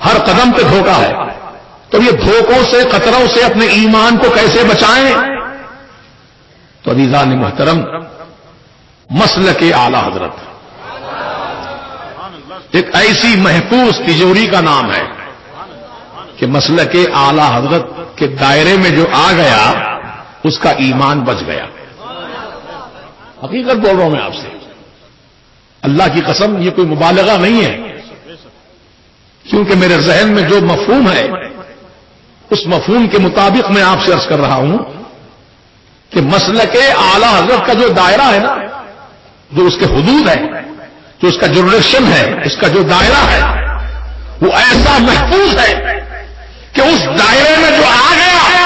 ہر قدم پہ دھوکہ ہے. تو یہ دھوکوں سے، خطروں سے اپنے ایمان کو کیسے بچائیں؟ تو عزیزان محترم، مسلک اعلی حضرت ایک ایسی محفوظ تجوری کا نام ہے کہ مسلک اعلی حضرت کے دائرے میں جو آ گیا اس کا ایمان بچ گیا. حقیقت بول رہا ہوں میں آپ سے، اللہ کی قسم، یہ کوئی مبالغہ نہیں ہے، کیونکہ میرے ذہن میں جو مفہوم ہے اس مفہوم کے مطابق میں آپ سے عرض کر رہا ہوں کہ مسلک اعلی حضرت کا جو دائرہ ہے نا، جو اس کے حدود ہے، جو اس کا جوریڈکشن ہے، اس کا جو دائرہ ہے، وہ ایسا محفوظ ہے کہ اس دائرے میں جو آ گیا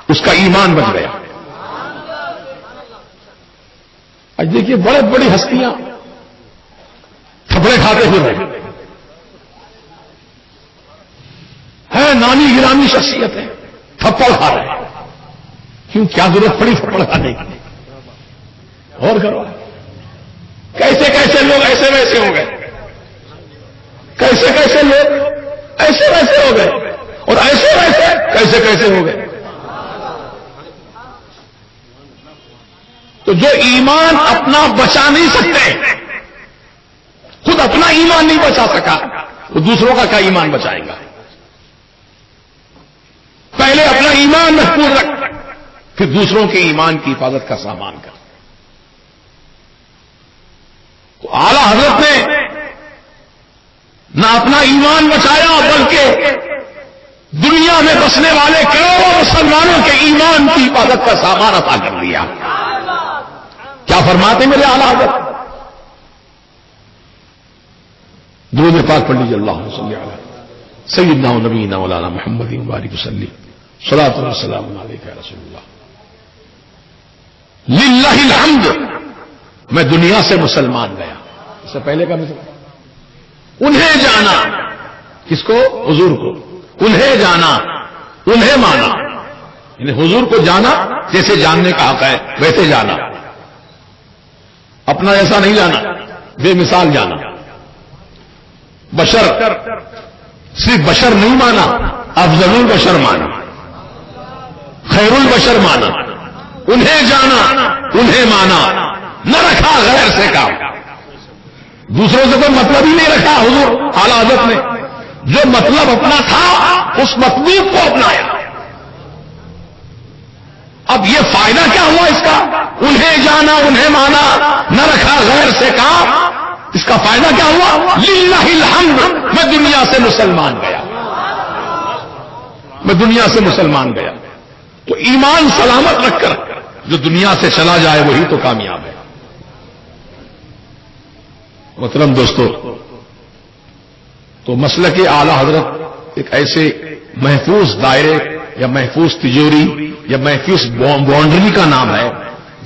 اس کا ایمان بچ گیا. آج دیکھیے بڑے بڑی ہستیاں تھپڑے کھاتے ہوئے ہے، نامی گرامی شخصیت ہے، تھپڑ کھا رہے ہیں. کیوں؟ کیا ضرورت پڑی تھپڑ کھانے کی؟ غور کرو، کیسے کیسے لوگ ایسے ویسے ہو گئے، کیسے کیسے لوگ ایسے ویسے ہو گئے، اور ایسے ویسے کیسے کیسے ہو گئے. تو جو ایمان اپنا بچا نہیں سکتے، خود اپنا ایمان نہیں بچا سکا، وہ دوسروں کا کیا ایمان بچائے گا؟ پہلے اپنا ایمان محفوظ رکھ، پھر دوسروں کے ایمان کی حفاظت کا سامان کر. تو اعلی حضرت نے نہ اپنا ایمان بچایا بلکہ دنیا میں بسنے والے کروڑوں مسلمانوں کے ایمان کی حفاظت کا سامان عطا کر دیا. کیا فرماتے میرے اعلی حضرت؟ درود پاک پڑھ لیجیے، اللہم صلی علی سیدنا و نبینا مولانا محمد مبارک وسلم، صلاۃ و سلام علیک یا رسول اللہ. للہ الحمد، میں دنیا سے مسلمان گیا. اس سے پہلے کا مثال، انہیں جانا، کس کو؟ حضور کو. انہیں جانا، انہیں مانا، یعنی حضور کو جانا جیسے جاننے کا حق ہے ویسے جانا، اپنا ایسا نہیں جانا، بے مثال جانا. بشر، صرف بشر نہیں مانا، افضل البشر مانا، خیر البشر مانا. انہیں جانا، انہیں مانا، نہ رکھا غیر سے کام. دوسروں سے کوئی مطلب ہی نہیں رکھا حضور اعلی حضرت نے. جو مطلب اپنا تھا اس مطلوب کو اپنایا. اب یہ فائدہ کیا ہوا اس کا؟ انہیں جانا، انہیں مانا، نہ رکھا غیر سے کام. اس کا فائدہ کیا ہوا؟ للہ الحمد، میں دنیا سے مسلمان گیا، میں دنیا سے مسلمان گیا. تو ایمان سلامت رکھ کر جو دنیا سے چلا جائے وہی تو کامیاب ہے. محترم دوستو، تو مسلک اعلی حضرت ایک ایسے محفوظ دائرے یا محفوظ تجوری یا محفوظ باؤنڈری کا نام ہے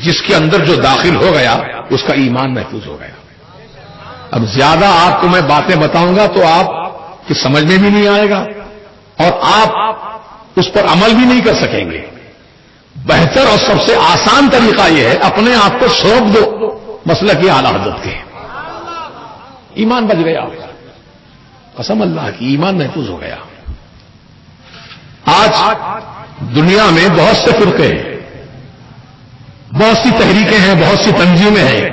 جس کے اندر جو داخل ہو گیا اس کا ایمان محفوظ ہو گیا. اب زیادہ آپ کو میں باتیں بتاؤں گا تو آپ کی سمجھ میں بھی نہیں آئے گا اور آپ اس پر عمل بھی نہیں کر سکیں گے. بہتر اور سب سے آسان طریقہ یہ ہے اپنے آپ کو سونپ دو مسلک اعلی حضرت کے، ایمان بچ گیا. قسم اللہ کی ایمان محفوظ ہو گیا. آج دنیا میں بہت سے فرقے ہیں، بہت سی تحریکیں ہیں، بہت سی تنظیمیں ہیں،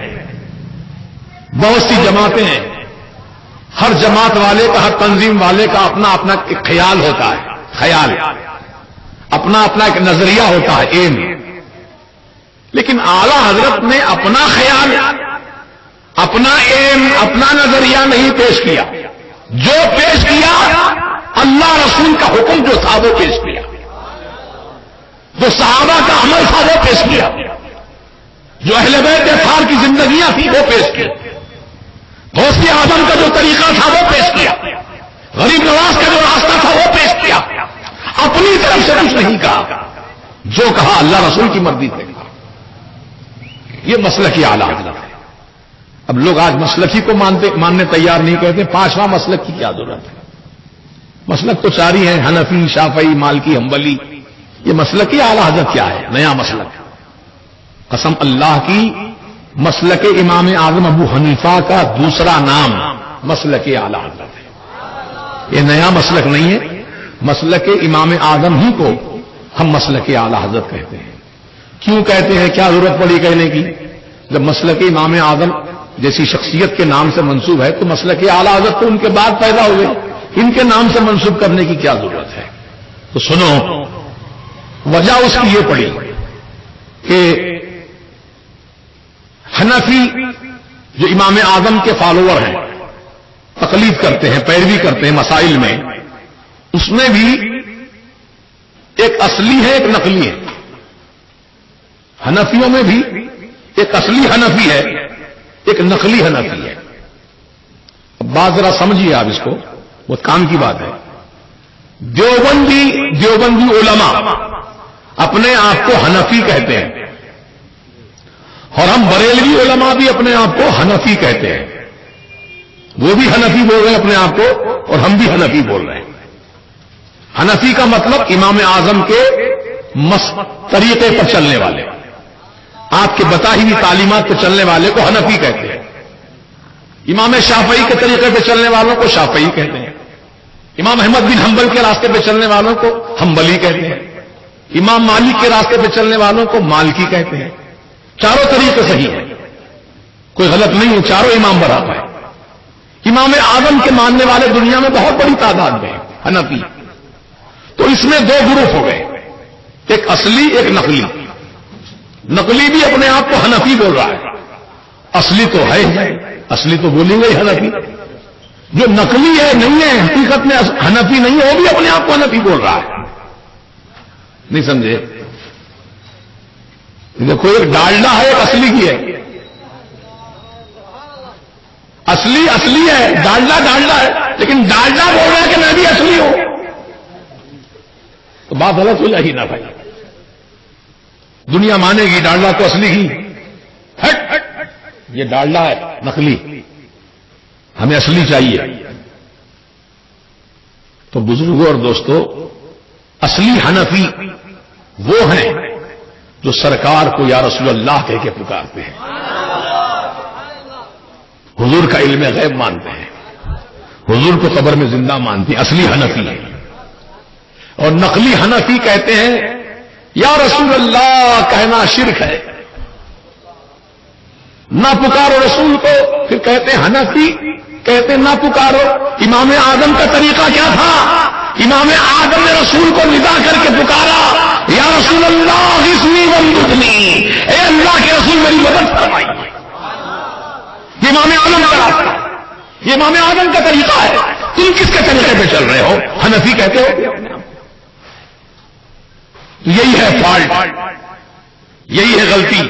بہت سی جماعتیں ہیں. ہر جماعت والے کا، ہر تنظیم والے کا اپنا اپنا ایک خیال ہوتا ہے، خیال، اپنا اپنا ایک نظریہ ہوتا ہے، ایم. لیکن اعلی حضرت نے اپنا خیال، اپنا ایم، اپنا نظریہ نہیں پیش کیا. جو پیش کیا اللہ رسول کا حکم جو تھا وہ پیش کیا، جو صحابہ کا عمل تھا وہ پیش کیا، جو اہل بیت اطہار کی زندگیاں تھیں وہ پیش کی، غوث اعظم کا جو طریقہ تھا وہ پیش کیا، غریب نواز کا جو راستہ تھا وہ پیش کیا. اپنی طرف سے کچھ نہیں کہا، جو کہا اللہ رسول کی مرضی سے کہا. یہ مسلک اعلی حضرت ہے. اب لوگ آج مسلکی کو ماننے تیار نہیں کہتے. پانچواں مسلک کی کیا ضرورت ہے؟ مسلک تو چار ہی ہیں، حنفی، شافعی، مالکی، حنبلی. یہ مسلک اعلی حضرت کیا ہے؟ نیا مسلک. قسم اللہ کی، مسلک امام اعظم ابو حنیفہ کا دوسرا نام مسلک اعلی حضرت ہے. یہ نیا مسلک نہیں ہے. مسلک امام اعظم ہی کو ہم مسلک اعلی حضرت کہتے ہیں. کیوں کہتے ہیں؟ کیا ضرورت پڑی کہنے کی؟ جب مسلک امام اعظم جیسی شخصیت کے نام سے منسوب ہے تو مسلک اعلی حضرت تو ان کے بعد پیدا ہوئے، ان کے نام سے منسوب کرنے کی کیا ضرورت ہے؟ تو سنو، وجہ اس کی یہ پڑی کہ حنفی جو امام اعظم کے فالوور ہیں، تقلید کرتے ہیں، پیروی کرتے ہیں مسائل میں، اس میں بھی ایک اصلی ہے ایک نقلی ہے. حنفیوں میں بھی ایک اصلی حنفی ہے ایک نقلی حنفی ہے. اب بات ذرا سمجھیے آپ اس کو، بہت کام کی بات ہے. دیوبندی علماء اپنے آپ کو حنفی کہتے ہیں اور ہم بریلوی علماء بھی اپنے آپ کو حنفی کہتے ہیں. وہ بھی حنفی بول رہے ہیں اپنے آپ کو اور ہم بھی حنفی بول رہے ہیں. حنفی کا مطلب امام اعظم کے طریقے پر چلنے والے، آپ کے بتائی ہوئی تعلیمات پر چلنے والے کو حنفی کہتے ہیں. امام شافعی کے طریقے پہ چلنے والوں کو شافعی کہتے ہیں. امام احمد بن حنبل کے راستے پہ چلنے والوں کو حنبلی کہتے ہیں. امام مالک کے راستے پہ چلنے والوں کو مالکی کہتے ہیں. چاروں طریقے صحیح ہیں، کوئی غلط نہیں ہے، چاروں امام برابر ہیں. امام اعظم کے ماننے والے دنیا میں بہت بڑی تعداد میں ہیں حنفی. تو اس میں دو گروپ ہو گئے، ایک اصلی ایک نقلی. نقلی بھی اپنے آپ کو حنفی بول رہا ہے، اصلی تو ہے، اصلی تو بولیں گے حنفی. جو نقلی ہے نہیں ہے، حقیقت میں حنفی نہیں ہے، وہ بھی اپنے آپ کو حنفی بول رہا ہے. نہیں سمجھے؟ دیکھو، ایک ڈالڈا ہے ایک اصلی کی ہے. اصلی ہے، ڈالڈا ہے، لیکن ڈالڈا بول رہا ہے کہ میں بھی اصلی ہوں، تو بات غلط ہو جائے گی نا بھائی. دنیا مانے گی ڈالڈا تو اصلی ہی، ہٹ یہ ڈالڈا ہے نقلی، ہمیں اصلی چاہیے. تو بزرگوں اور دوستو، اصلی حنفی وہ ہیں جو سرکار کو یا رسول اللہ کہہ کے پکارتے ہیں، حضور کا علم غیب مانتے ہیں، حضور کو قبر میں زندہ مانتے ہیں، اصلی حنفی ہے. اور نقلی حنفی کہتے ہیں یا رسول اللہ کہنا شرک ہے، نہ پکارو رسول کو، پھر کہتے ہیں حنفی، کہتے ہیں نہ پکارو. امام اعظم کا طریقہ کیا تھا؟ امام اعظم نے رسول کو ندا کر کے پکارا، یا رسول اللہ غثنی وامددنی، اے اللہ کے رسول میری مدد فرمائیے. یہ امام اعظم کا راستہ، یہ امام اعظم کا طریقہ ہے. تم کس کے طریقے پہ چل رہے ہو؟ حنفی کہتے ہو. یہی ہے فالٹ، یہی ہے غلطی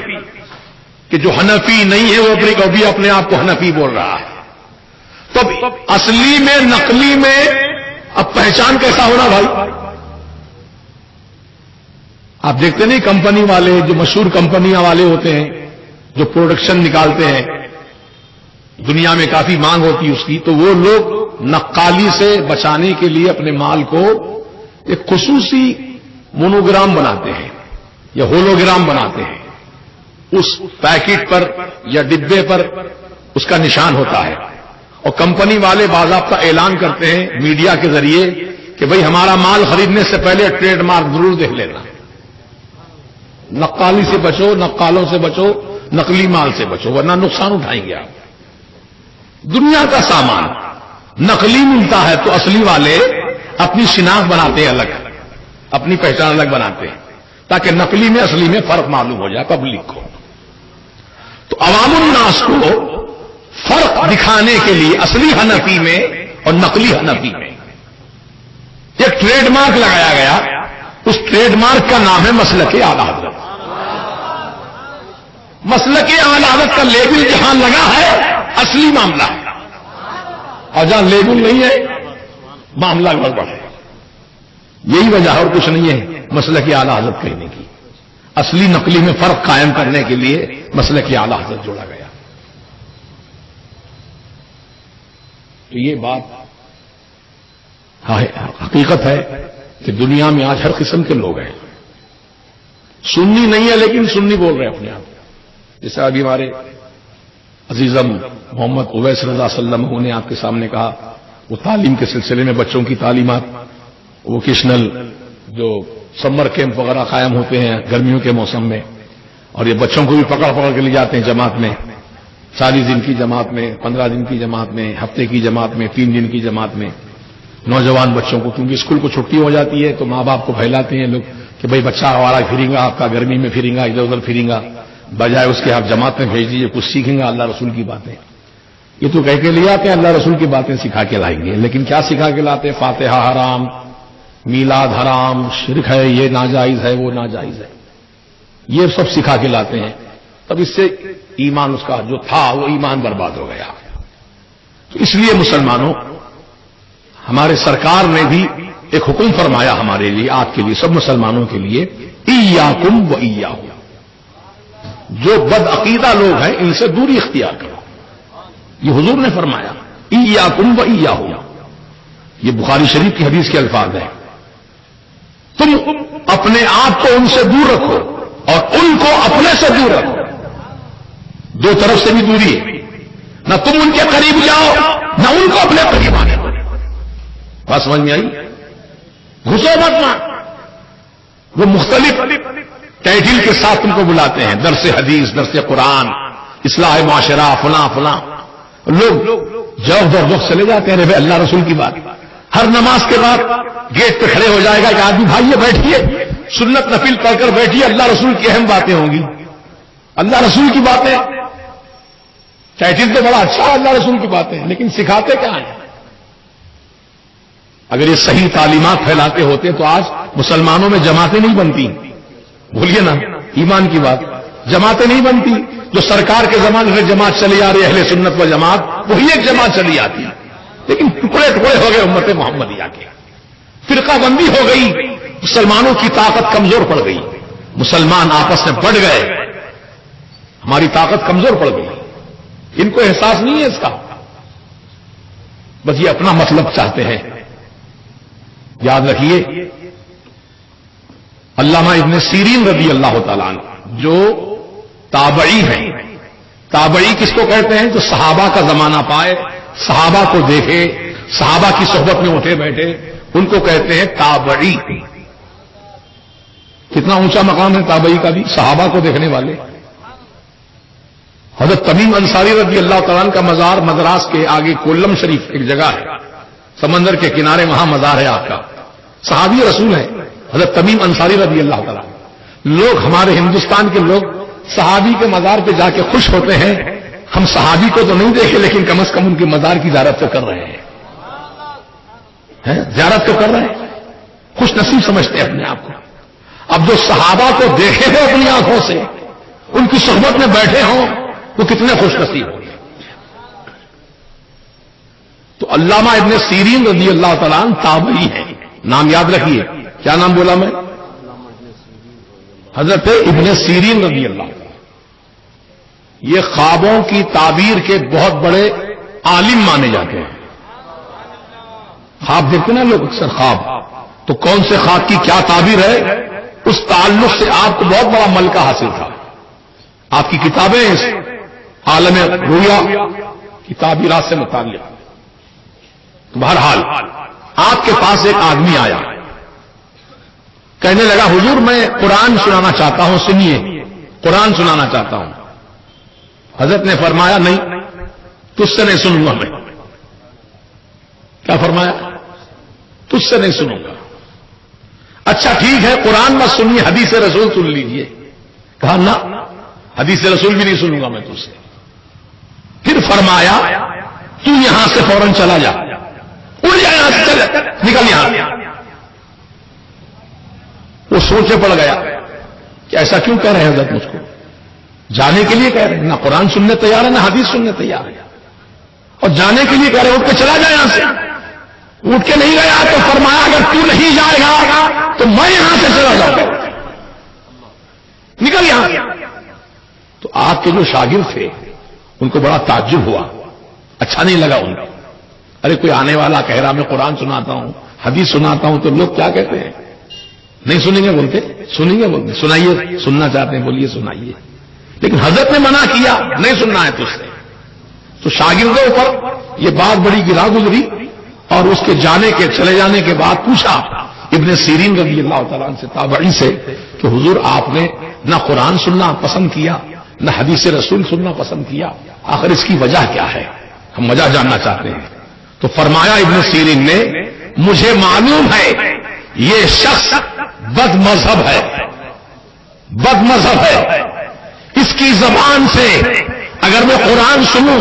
کہ جو حنفی نہیں ہے وہ بھی اپنے آپ کو حنفی بول رہا ہے. تو اصلی میں نقلی میں اب پہچان کیسا ہونا بھائی؟ آپ دیکھتے نہیں کمپنی والے، جو مشہور کمپنیاں والے ہوتے ہیں جو پروڈکشن نکالتے ہیں، دنیا میں کافی مانگ ہوتی ہے اس کی، تو وہ لوگ نقالی سے بچانے کے لیے اپنے مال کو ایک خصوصی مونوگرام بناتے ہیں یا ہولوگرام بناتے ہیں. اس پیکٹ پر یا ڈبے پر اس کا نشان ہوتا ہے، اور کمپنی والے باضابطہ اعلان کرتے ہیں میڈیا کے ذریعے کہ بھئی ہمارا مال خریدنے سے پہلے ٹریڈ مارک ضرور دیکھ لینا. نقالی سے بچو، نقالوں سے بچو، نقلی مال سے بچو، ورنہ نقصان اٹھائیں گے آپ. دنیا کا سامان نقلی ملتا ہے تو اصلی والے اپنی شناخت بناتے ہیں الگ، اپنی پہچان الگ بناتے ہیں تاکہ نقلی میں اصلی میں فرق معلوم ہو جائے پبلک کو. تو عوام الناس کو فرق دکھانے کے لیے اصلی حنفی میں اور نقلی حنفی میں ایک ٹریڈ مارک لگایا گیا. اس ٹریڈ مارک کا نام ہے مسلک اعلی حضرت. مسلک اعلی حضرت کا لیبل جہاں لگا ہے اصلی معاملہ ہے، اور جہاں لیبل نہیں ہے معاملہ گڑبڑ ہے. یہی وجہ اور کچھ نہیں ہے مسلک اعلی حضرت کہنے کی. اصلی نقلی میں فرق قائم کرنے کے لیے مسلک اعلی حضرت جوڑا گیا. تو یہ بات حقیقت ہے کہ دنیا میں آج ہر قسم کے لوگ ہیں. سنی نہیں ہے لیکن سنی بول رہے ہیں اپنے آپ. جیسے ابھی ہمارے عزیزم محمد اویس رضا صلی اللہ علیہ وسلم نے آپ کے سامنے کہا، وہ تعلیم کے سلسلے میں بچوں کی تعلیمات، ووکیشنل جو سمر کیمپ وغیرہ قائم ہوتے ہیں گرمیوں کے موسم میں، اور یہ بچوں کو بھی پکڑ پکڑ کے لے جاتے ہیں جماعت میں، 40 دن کی جماعت میں، 15 دن کی جماعت میں، ہفتے کی جماعت میں، 3 دن کی جماعت میں. نوجوان بچوں کو کیونکہ اسکول کو چھٹی ہو جاتی ہے تو ماں باپ کو پھیلاتے ہیں لوگ کہ بھائی بچہ ہمارا پھریں گا، آپ کا گرمی میں پھریں گا، ادھر ادھر پھریں گا، بجائے اس کے آپ جماعت میں بھیج دیجیے، کچھ سیکھیں گا اللہ رسول کی باتیں. یہ تو کہہ کے لے آتے ہیں اللہ رسول کی باتیں سکھا کے لائیں گے، لیکن کیا سکھا کے لاتے ہیں؟ فاتحہ حرام، میلاد حرام، شرک ہے، یہ ناجائز ہے، وہ ناجائز ہے، یہ سب سکھا کے لاتے ہیں. تب اس سے ایمان اس کا جو تھا وہ ایمان برباد ہو گیا. تو اس لیے مسلمانوں، ہمارے سرکار نے بھی ایک حکم فرمایا ہمارے لیے، آپ کے لیے، سب مسلمانوں کے لیے، ایاکم و ایاہم، جو بد عقیدہ لوگ ہیں ان سے دوری اختیار کرو. یہ حضور نے فرمایا ایاکم و ایاہم. یہ بخاری شریف کی حدیث کے الفاظ ہیں. تم اپنے آپ کو ان سے دور رکھو اور ان کو اپنے سے دور رکھو. دو طرف سے بھی دوری ہے، نہ تم ان کے قریب جاؤ نہ ان کو اپنے قریب آنے دو. بات سمجھ میں آئی؟ گھسو مت نہ. وہ مختلف ٹائٹل کے ساتھ تم کو بلاتے ہیں، درس حدیث، درس قرآن، اصلاح معاشرہ، فلاں فلاں. لوگ جوق در وقت چلے جاتے ہیں اللہ رسول کی بات. ہر نماز کے بعد گیٹ پہ کھڑے ہو جائے گا کہ آدمی بھائی یہ بیٹھیے، سنت نفل پڑھ کر بیٹھیے، اللہ رسول کی اہم باتیں ہوں گی. اللہ رسول کی باتیں، ٹائٹل تو بڑا اچھا ہے اللہ رسول کی باتیں، لیکن سکھاتے کیا ہیں؟ اگر یہ صحیح تعلیمات پھیلاتے ہوتے تو آج مسلمانوں میں جماعتیں نہیں بنتی. بھولیے نا ایمان کی بات، جماعتیں نہیں بنتی. جو سرکار کے زمانے سے جماعت چلی آ رہی ہے اہل سنت و جماعت، وہی ایک جماعت چلی آتی ہے، لیکن ٹکڑے ٹکڑے ہو گئے امت محمدیہ کے. فرقہ بندی ہو گئی، مسلمانوں کی طاقت کمزور پڑ گئی. مسلمان آپس میں بڑھ گئے، ہماری طاقت کمزور پڑ گئی. ان کو احساس نہیں ہے اس کا، بس یہ اپنا مطلب چاہتے ہیں. یاد رکھیے علامہ ابن سیرین رضی اللہ تعالیٰ عنہ جو تابعی ہیں، تابعی کس کو کہتے ہیں؟ جو صحابہ کا زمانہ پائے، صحابہ کو دیکھے، صحابہ کی صحبت میں اٹھے بیٹھے، ان کو کہتے ہیں تابعی. کتنا اونچا مقام ہے تابعی کا بھی، صحابہ کو دیکھنے والے. حضرت تمیم انصاری رضی اللہ تعالیٰ عنہ کا مزار مدراس کے آگے کولم شریف ایک جگہ ہے، سمندر کے کنارے، وہاں مزار ہے آپ کا. صحابی رسول ہے حضرت تمیم انصاری رضی اللہ تعالیٰ. لوگ ہمارے ہندوستان کے لوگ صحابی کے مزار پہ جا کے خوش ہوتے ہیں. ہم صحابی کو تو نہیں دیکھے لیکن کم از کم ان کے مزار کی زیارت تو کر رہے ہیں، زیارت تو کر رہے ہیں، خوش نصیب سمجھتے ہیں اپنے آپ کو. اب جو صحابہ کو دیکھے ہیں اپنی آنکھوں سے، ان کی صحبت میں بیٹھے ہوں، وہ کتنے خوش نصیب ہوں گے. تو علامہ ابن سیرین رضی اللہ تعالیٰ عنہ تابعی ہیں. نام یاد رکھیے. کیا نام بولا میں؟ حضرت ابن سیرین رضی اللہ تعالیٰ. یہ خوابوں کی تعبیر کے بہت بڑے عالم مانے جاتے ہیں. خواب دیکھتے نا لوگ اکثر خواب، تو کون سے خواب کی کیا تعبیر ہے، اس تعلق سے آپ کو بہت بڑا ملکہ حاصل تھا. آپ کی کتابیں اس عالم رویا کی تعبیرات سے متعلق. بہرحال آپ کے پاس ایک آدمی آیا، کہنے لگا حضور میں قرآن سنانا چاہتا ہوں، سنیے قرآن سنانا چاہتا ہوں. حضرت نے فرمایا نہیں، تجھ سے نہیں سنوں گا میں. کیا فرمایا؟ تجھ سے نہیں سنوں گا. اچھا ٹھیک ہے قرآن مت سنیے، حدیث رسول سن لیجئے. کہا نہ، حدیث رسول بھی نہیں سنوں گا میں تجھ سے. پھر فرمایا تو یہاں سے فوراً چلا جا، اڑ جا یہاں سے، چل نکل یہاں. وہ سوچے پڑ گیا کہ ایسا کیوں کہہ رہے ہیں حضرت مجھ کو؟ جانے کے لیے کہہ رہے ہیں، نہ قرآن سننے تیار ہے نہ حدیث سننے تیار ہے، اور جانے کے لیے کہہ رہے ہیں اٹھ کے چلا جائے یہاں سے. اٹھ کے نہیں گیا تو فرمایا اگر تو نہیں جائے گا تو میں یہاں سے چلا جاؤں گا، نکل یہاں. تو آپ کے جو شاگرد تھے ان کو بڑا تعجب ہوا، اچھا نہیں لگا ان کو. ارے کوئی آنے والا کہہ رہا میں قرآن سناتا ہوں، حدیث سناتا ہوں، تو لوگ کیا کہتے ہیں؟ نہیں سنیں گے بولتے، سنیں گے بولتے. سنائیے، سننا چاہتے ہیں بولیے سنائیے. لیکن حضرت نے منع کیا نہیں سننا ہے تجھ سے. تو شاگردوں پر یہ بات بڑی گرا گزری، اور اس کے جانے کے چلے جانے کے بعد پوچھا ابن سیرین رضی اللہ تعالیٰ عنہ سے، تابعی سے، کہ حضور آپ نے نہ قرآن سننا پسند کیا نہ حدیث رسول سننا پسند کیا، آخر اس کی وجہ کیا ہے؟ ہم وجہ جاننا چاہتے ہیں. تو فرمایا ابن سیرین نے مجھے معلوم ہے یہ شخص بد مذہب ہے، بد مذہب ہے. اس کی زبان سے اگر میں قرآن سنوں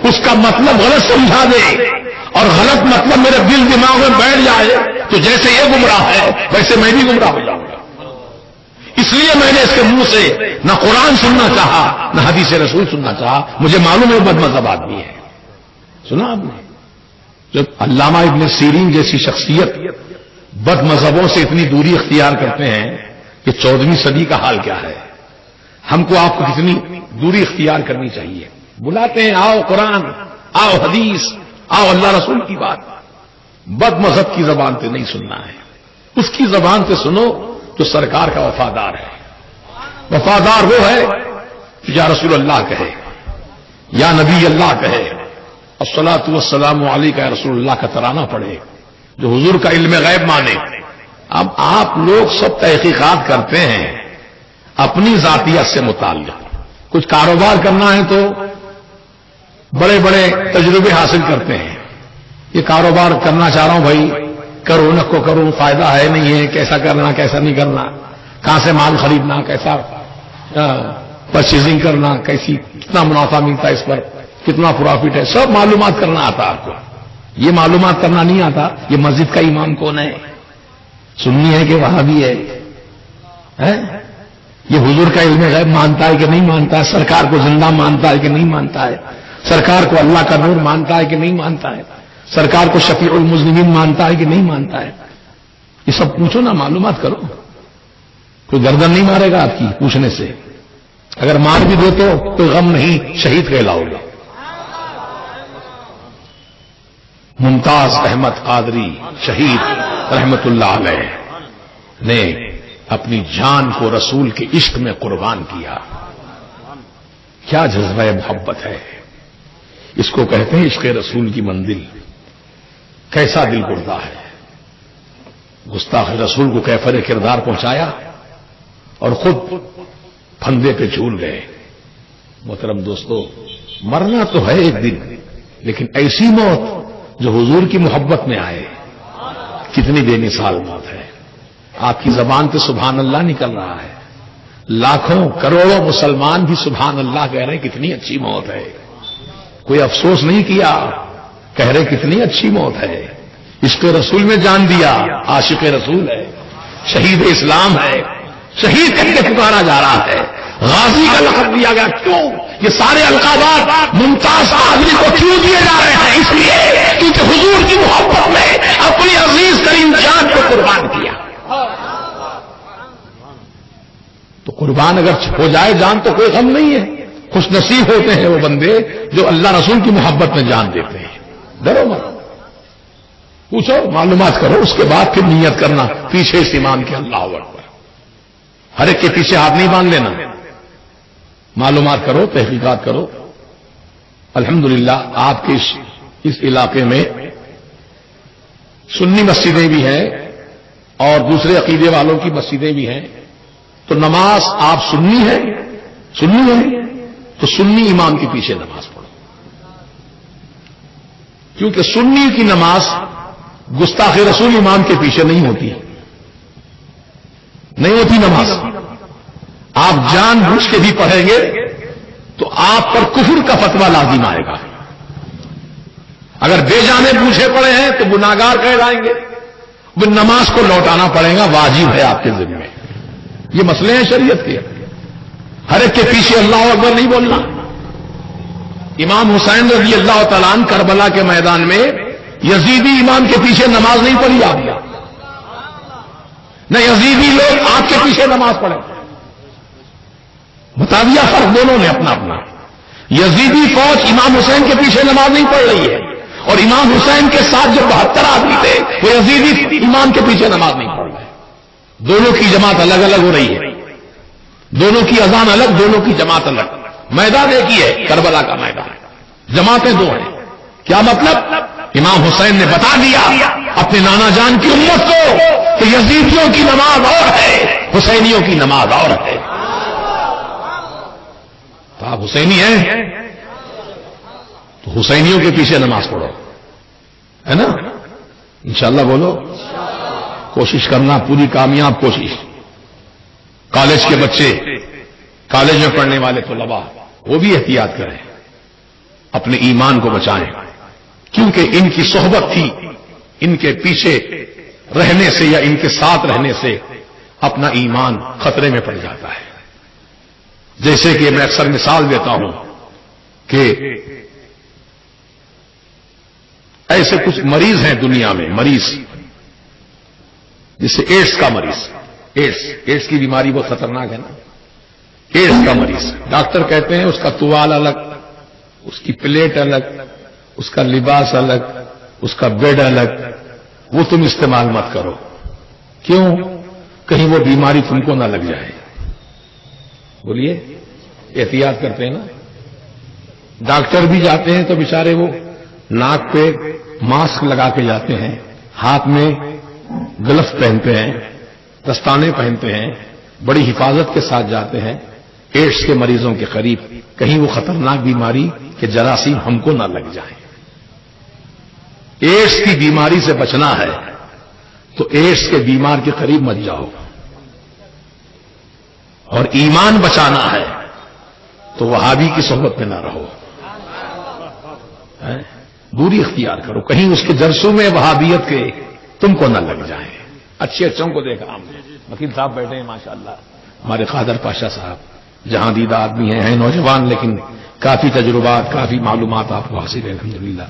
اس کا مطلب غلط سمجھا دے اور غلط مطلب میرے دل دماغ میں بیٹھ جائے تو جیسے یہ گمراہ ہے ویسے میں بھی گمراہ ہو جاؤں گا. اس لیے میں نے اس کے منہ سے نہ قرآن سننا چاہا نہ حدیث رسول سننا چاہا. مجھے معلوم ہے بد مذہب آدمی ہے. سنا آپ نے؟ جب علامہ ابن سیرین جیسی شخصیت بد مذہبوں سے اتنی دوری اختیار کرتے ہیں کہ 14ویں صدی کا حال کیا ہے. ہم کو آپ کو کتنی دوری اختیار کرنی چاہیے. بلاتے ہیں آؤ قرآن، آؤ حدیث، آؤ اللہ رسول کی بات. بد مذہب کی زبان پہ نہیں سننا ہے، اس کی زبان سے سنو جو سرکار کا وفادار ہے. وفادار وہ ہے یا رسول اللہ کہے یا نبی اللہ کہے، الصلاۃ والسلام علیکہ یا رسول اللہ کا ترانہ پڑھے، جو حضور کا علم غیب مانے. اب آپ لوگ سب تحقیقات کرتے ہیں اپنی ذاتیت سے متعلق. کچھ کاروبار کرنا ہے تو بڑے بڑے تجربے حاصل کرتے ہیں. یہ کاروبار کرنا چاہ رہا ہوں بھائی، کروں نہ کو کروں، فائدہ ہے نہیں ہے، کیسا کرنا کیسا نہیں کرنا، کہاں سے مال خریدنا، کیسا پرچیزنگ کرنا، کیسی کتنا منافع ملتا ہے اس پر، کتنا پروفٹ ہے، سب معلومات کرنا آتا آپ کو. یہ معلومات کرنا نہیں آتا یہ مسجد کا امام کون ہے، سنی ہے کہ وہاں بھی ہے، یہ حضور کا علم غیب مانتا ہے کہ نہیں مانتا ہے، سرکار کو زندہ مانتا ہے کہ نہیں مانتا ہے، سرکار کو اللہ کا نور مانتا ہے کہ نہیں مانتا ہے، سرکار کو شفیع المذنبین مانتا ہے کہ نہیں مانتا ہے. یہ سب پوچھو نا، معلومات کرو. کوئی گردن نہیں مارے گا آپ کی پوچھنے سے، اگر مار بھی دو تو کوئی غم نہیں، شہید کہلاؤ گے۔ ممتاز احمد قادری شہید رحمت اللہ علیہ نے اپنی جان کو رسول کے عشق میں قربان کیا۔ کیا جذبہ محبت ہے، اس کو کہتے ہیں عشق رسول کی منزل۔ کیسا دل گردہ ہے، گستاخ رسول کو کیفر کردار پہنچایا اور خود پھندے پہ جھول گئے۔ محترم دوستو، مرنا تو ہے ایک دن، لیکن ایسی موت جو حضور کی محبت میں آئے، کتنی بے مثال موت ہے۔ آپ کی زبان پہ سبحان اللہ نکل رہا ہے، لاکھوں کروڑوں مسلمان بھی سبحان اللہ کہہ رہے ہیں، کتنی اچھی موت ہے۔ کوئی افسوس نہیں کیا، کہہ رہے کتنی اچھی موت ہے۔ عشق رسول میں جان دیا، عاشق رسول ہے، شہید اسلام ہے، شہید کہہ کے پکارا جا رہا ہے، غازی کا لقب دیا گیا۔ کیوں یہ سارے القابات ممتاز آدمی کو کیوں دیے جا رہے ہیں؟ اس لیے کیونکہ حضور کی محبت میں اپنی عزیز ترین جان کو قربان کیا۔ تو قربان اگر ہو جائے جان تو کوئی غم نہیں ہے۔ خوش نصیب ہوتے ہیں وہ بندے جو اللہ رسول کی محبت میں جان دیتے ہیں۔ ڈرو مت، پوچھو، معلومات کرو، اس کے بعد پھر نیت کرنا پیچھے اس ایمان کے اللہ اکبر۔ ہر ایک کے پیچھے ہاتھ نہیں باندھ لینا، معلومات کرو، تحقیقات کرو۔ الحمدللہ آپ کے اس علاقے میں سنی مسجدیں بھی ہیں اور دوسرے عقیدے والوں کی مسجدیں بھی ہیں، تو نماز آپ سنی ہے تو سنی امام کے پیچھے نماز پڑھو، کیونکہ سنی کی نماز گستاخ رسول امام کے پیچھے نہیں ہوتی نماز۔ آپ جان بوجھ کے بھی پڑھیں گے تو آپ پر کفر کا فتویٰ لازم آئے گا۔ اگر بے جانے بوجھے پڑے ہیں تو گناہگار کہہ جائیں گے، وہ نماز کو لوٹانا پڑے گا، واجب ہے آپ کے ذمہ۔ یہ مسئلے ہیں شریعت کے، ہر ایک کے پیچھے اللہ اکبر نہیں بولنا۔ امام حسین رضی اللہ تعالیٰ عنہ کربلا کے میدان میں یزیدی امام کے پیچھے نماز نہیں پڑھی آپ نے، نہ یزیدی لوگ آپ کے پیچھے نماز پڑھے۔ بتا دیا فرق دونوں نے اپنا اپنا۔ یزیدی فوج امام حسین کے پیچھے نماز نہیں پڑھ رہی ہے، اور امام حسین کے ساتھ جو 72 آدمی تھے وہ یزیدی امام کے پیچھے نماز نہیں پڑھ رہے۔ دونوں کی جماعت الگ الگ ہو رہی ہے، دونوں کی اذان الگ، دونوں کی جماعت الگ۔ میدان ایک ہی ہے، کربلا کا میدان، جماعتیں دو ہیں۔ کیا مطلب؟ امام حسین نے بتا دیا اپنے نانا جان کی امت کو کہ یزیدیوں کی نماز اور ہے، حسینیوں کی نماز اور ہے۔ تو آپ حسینی ہیں تو حسینیوں کے پیچھے نماز پڑھو، ہے نا؟ انشاءاللہ بولو، کوشش کرنا، پوری کامیاب کوشش۔ کالج کے بچے، کالج میں پڑھنے والے طلباء، وہ بھی احتیاط کریں، اپنے ایمان کو بچائیں، کیونکہ ان کی صحبت تھی، ان کے پیچھے رہنے سے یا ان کے ساتھ رہنے سے اپنا ایمان خطرے میں پڑ جاتا ہے۔ جیسے کہ میں اکثر مثال دیتا ہوں کہ ایسے کچھ مریض ہیں دنیا میں، مریض جیسے ایڈس کا مریض، ایڈس کی بیماری بہت خطرناک ہے نا۔ ایڈس کا مریض، ڈاکٹر کہتے ہیں اس کا توال الگ، اس کی پلیٹ الگ، اس کا لباس الگ، اس کا بیڈ الگ، وہ تم استعمال مت کرو۔ کیوں؟ کہیں وہ بیماری تم کو نہ لگ جائے۔ بولیے، احتیاط کرتے ہیں نا۔ ڈاکٹر بھی جاتے ہیں تو بیچارے وہ ناک پہ ماسک لگا کے جاتے ہیں، ہاتھ میں گلفز پہنتے ہیں، دستانے پہنتے ہیں، بڑی حفاظت کے ساتھ جاتے ہیں ایڈس کے مریضوں کے قریب، کہیں وہ خطرناک بیماری کے جراثیم ہم کو نہ لگ جائیں۔ ایڈس کی بیماری سے بچنا ہے تو ایڈس کے بیمار کے قریب مت جاؤ، اور ایمان بچانا ہے تو وہابی کی صحبت میں نہ رہو، دوری اختیار کرو، کہیں اس کے جرسوں میں وہابیت کے تم کو نہ لگ جائیں۔ اچھے اچھوں کو دیکھا ہم نے، وکیل صاحب بیٹھے ہیں ماشاءاللہ، ہمارے قادر پاشا صاحب جہاں دیدہ آدمی ہیں نوجوان، لیکن کافی تجربات، کافی معلومات آپ کو حاصل ہے الحمدللہ۔